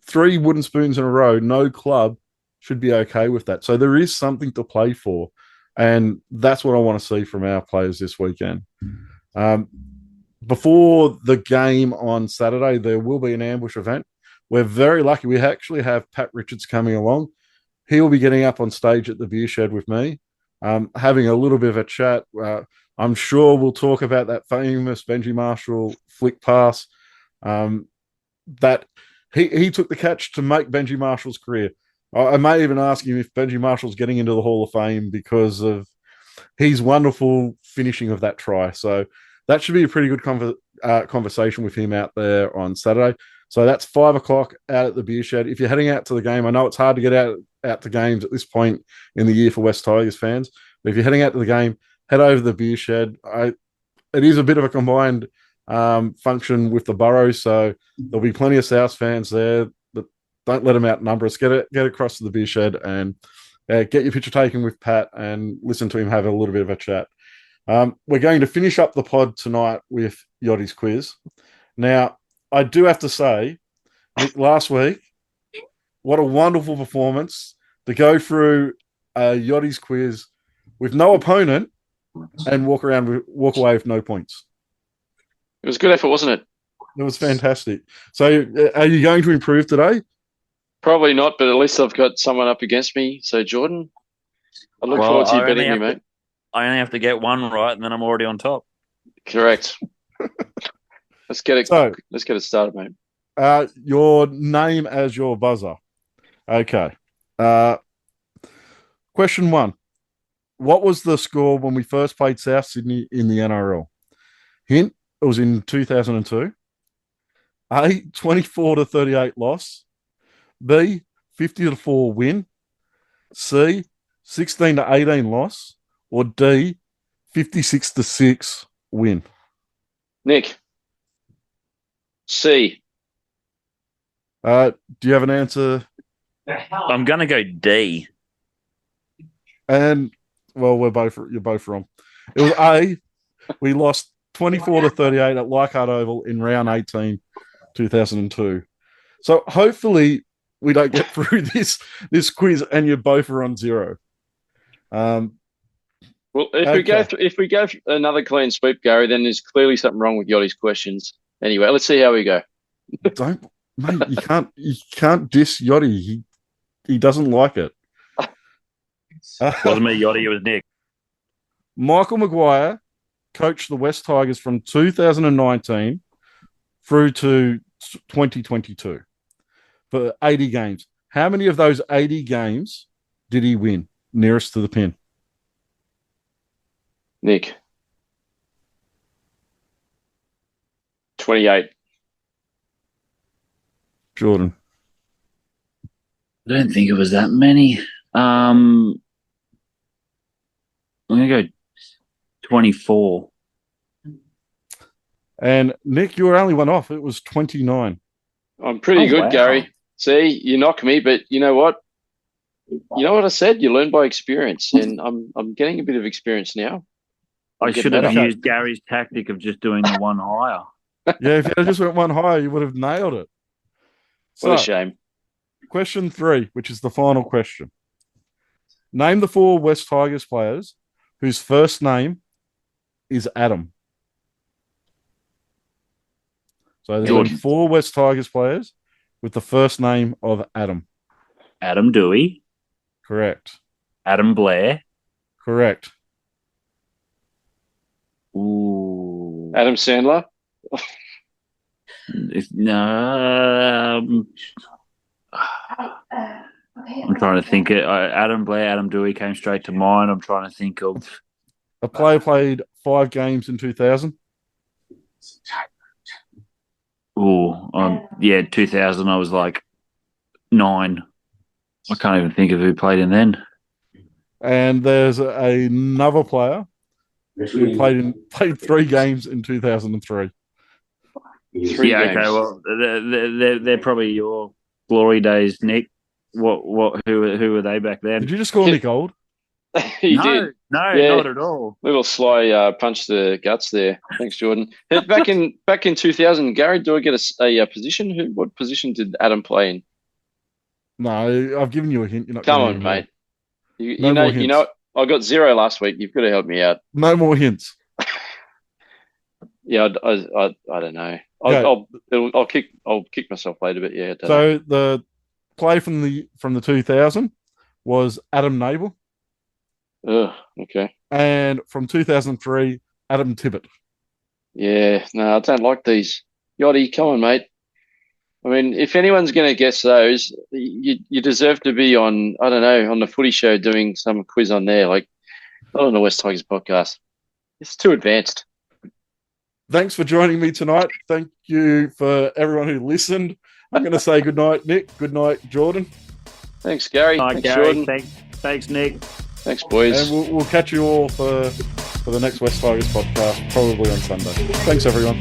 [SPEAKER 1] 3 wooden spoons in a row, no club should be okay with that. So there is something to play for. And that's what I want to see from our players this weekend. Before the game on Saturday, there will be an ambush event. We're very lucky. We actually have Pat Richards coming along. He will be getting up on stage at the beer shed with me, having a little bit of a chat. I'm sure we'll talk about that famous Benji Marshall flick pass that he took the catch to make Benji Marshall's career. I may even ask him if Benji Marshall's getting into the Hall of Fame because of his wonderful finishing of that try. So that should be a pretty good conversation with him out there on Saturday. So that's 5 o'clock out at the beer shed. If you're heading out to the game, I know it's hard to get out to games at this point in the year for West Tigers fans, but if you're heading out to the game, head over to the beer shed. It is a bit of a combined function with the Burrows, so there'll be plenty of South fans there. But don't let them outnumber us. Get across to the beer shed and get your picture taken with Pat and listen to him have a little bit of a chat. We're going to finish up the pod tonight with Yachty's quiz. Now, I do have to say, Nick, last week, what a wonderful performance to go through a Yachty's quiz with no opponent and walk away with no points.
[SPEAKER 2] It was a good effort, wasn't it?
[SPEAKER 1] It was fantastic. So, are you going to improve today?
[SPEAKER 2] Probably not, but at least I've got someone up against me. So, Jordan, I look forward to you beating me, mate.
[SPEAKER 3] I only have to get one right, and then I'm already on top.
[SPEAKER 2] Correct. Let's get it started, mate.
[SPEAKER 1] Your name as your buzzer. Okay. Question 1. What was the score when we first played South Sydney in the NRL? Hint, it was in 2002. A, 24-38 loss. B, 50-4 win. C, 16-18 loss. Or D, 56-6 win.
[SPEAKER 2] Nick. C.
[SPEAKER 1] Do you have an answer?
[SPEAKER 3] I'm going to go D.
[SPEAKER 1] And, well, you're both wrong. It was A. We lost 24-38 at Leichhardt Oval in round 18, 2002. So hopefully we don't get through this quiz and you both are on 0.
[SPEAKER 2] Well, if we go another clean sweep, Gary, then there's clearly something wrong with Yachty's questions. Anyway, let's see how we go.
[SPEAKER 1] Mate, you can't diss Yachty. He doesn't like it.
[SPEAKER 3] Wasn't me, Yachty, it was Nick.
[SPEAKER 1] Michael Maguire coached the West Tigers from 2019 through to 2022 for 80 games. How many of those 80 games did he win? Nearest to the pin.
[SPEAKER 2] Nick. 28.
[SPEAKER 1] Jordan.
[SPEAKER 3] I don't think it was that many. I'm going to go 24.
[SPEAKER 1] And Nick, you were only one off. It was 29.
[SPEAKER 2] I'm pretty good, wow. Gary. See, you knock me, but you know what? You know what I said? You learn by experience, and I'm getting a bit of experience now.
[SPEAKER 3] I should have used Gary's tactic of just doing the one higher.
[SPEAKER 1] Yeah, if you just went one higher, you would have nailed it.
[SPEAKER 2] What a shame.
[SPEAKER 1] Question 3, which is the final question. Name the 4 West Tigers players whose first name is Adam. So there's been 4 West Tigers players with the first name of Adam.
[SPEAKER 3] Adam Dewey.
[SPEAKER 1] Correct.
[SPEAKER 3] Adam Blair.
[SPEAKER 1] Correct.
[SPEAKER 3] Ooh.
[SPEAKER 2] Adam Sandler.
[SPEAKER 3] No. I'm trying to think. Adam Blair, Adam Dewey came straight to mind. I'm trying to think of.
[SPEAKER 1] A player played 5 games in 2000.
[SPEAKER 3] Yeah, 2000. I was like 9. I can't even think of who played in then.
[SPEAKER 1] And there's another player who played 3 games in 2003.
[SPEAKER 3] Yeah, okay. Well, they're probably your glory days, Nick. Who were they back then?
[SPEAKER 1] Did you just call Nick old?
[SPEAKER 2] He
[SPEAKER 3] no,
[SPEAKER 2] did.
[SPEAKER 3] No,
[SPEAKER 2] Yeah.
[SPEAKER 3] not at all.
[SPEAKER 2] Little sly punch to the guts there. Thanks, Jordan. Back in 2000, Gary, do I get a position? What position did Adam play in?
[SPEAKER 1] No, I've given you a hint. You're not.
[SPEAKER 2] Come
[SPEAKER 1] getting
[SPEAKER 2] on,
[SPEAKER 1] any
[SPEAKER 2] mate. You
[SPEAKER 1] No
[SPEAKER 2] know,
[SPEAKER 1] more hints.
[SPEAKER 2] you know. I got 0 last week. You've got to help me out.
[SPEAKER 1] more. No more hints.
[SPEAKER 2] Yeah, I don't know.
[SPEAKER 1] Okay.
[SPEAKER 2] I'll kick myself later, but yeah. I don't know.
[SPEAKER 1] So the play from the 2000 was Adam Nabel,
[SPEAKER 2] Ugh, okay.
[SPEAKER 1] and from 2003, Adam Tibbett.
[SPEAKER 2] Yeah, no, I don't like these. Yachty, come on, mate. I mean, if anyone's going to guess those, you deserve to be on, I don't know, on the Footy Show doing some quiz on there, like not on the West Tigers podcast. It's too advanced.
[SPEAKER 1] Thanks for joining me tonight. Thank you for everyone who listened. I'm going to say good night, Nick. Good night, Jordan.
[SPEAKER 2] Thanks, Gary.
[SPEAKER 3] Hi,
[SPEAKER 2] Thanks,
[SPEAKER 3] Gary.
[SPEAKER 2] Jordan.
[SPEAKER 3] Thanks, Nick.
[SPEAKER 2] Thanks, boys.
[SPEAKER 1] And we'll catch you all for the next West Tigers podcast, probably on Sunday. Thanks, everyone.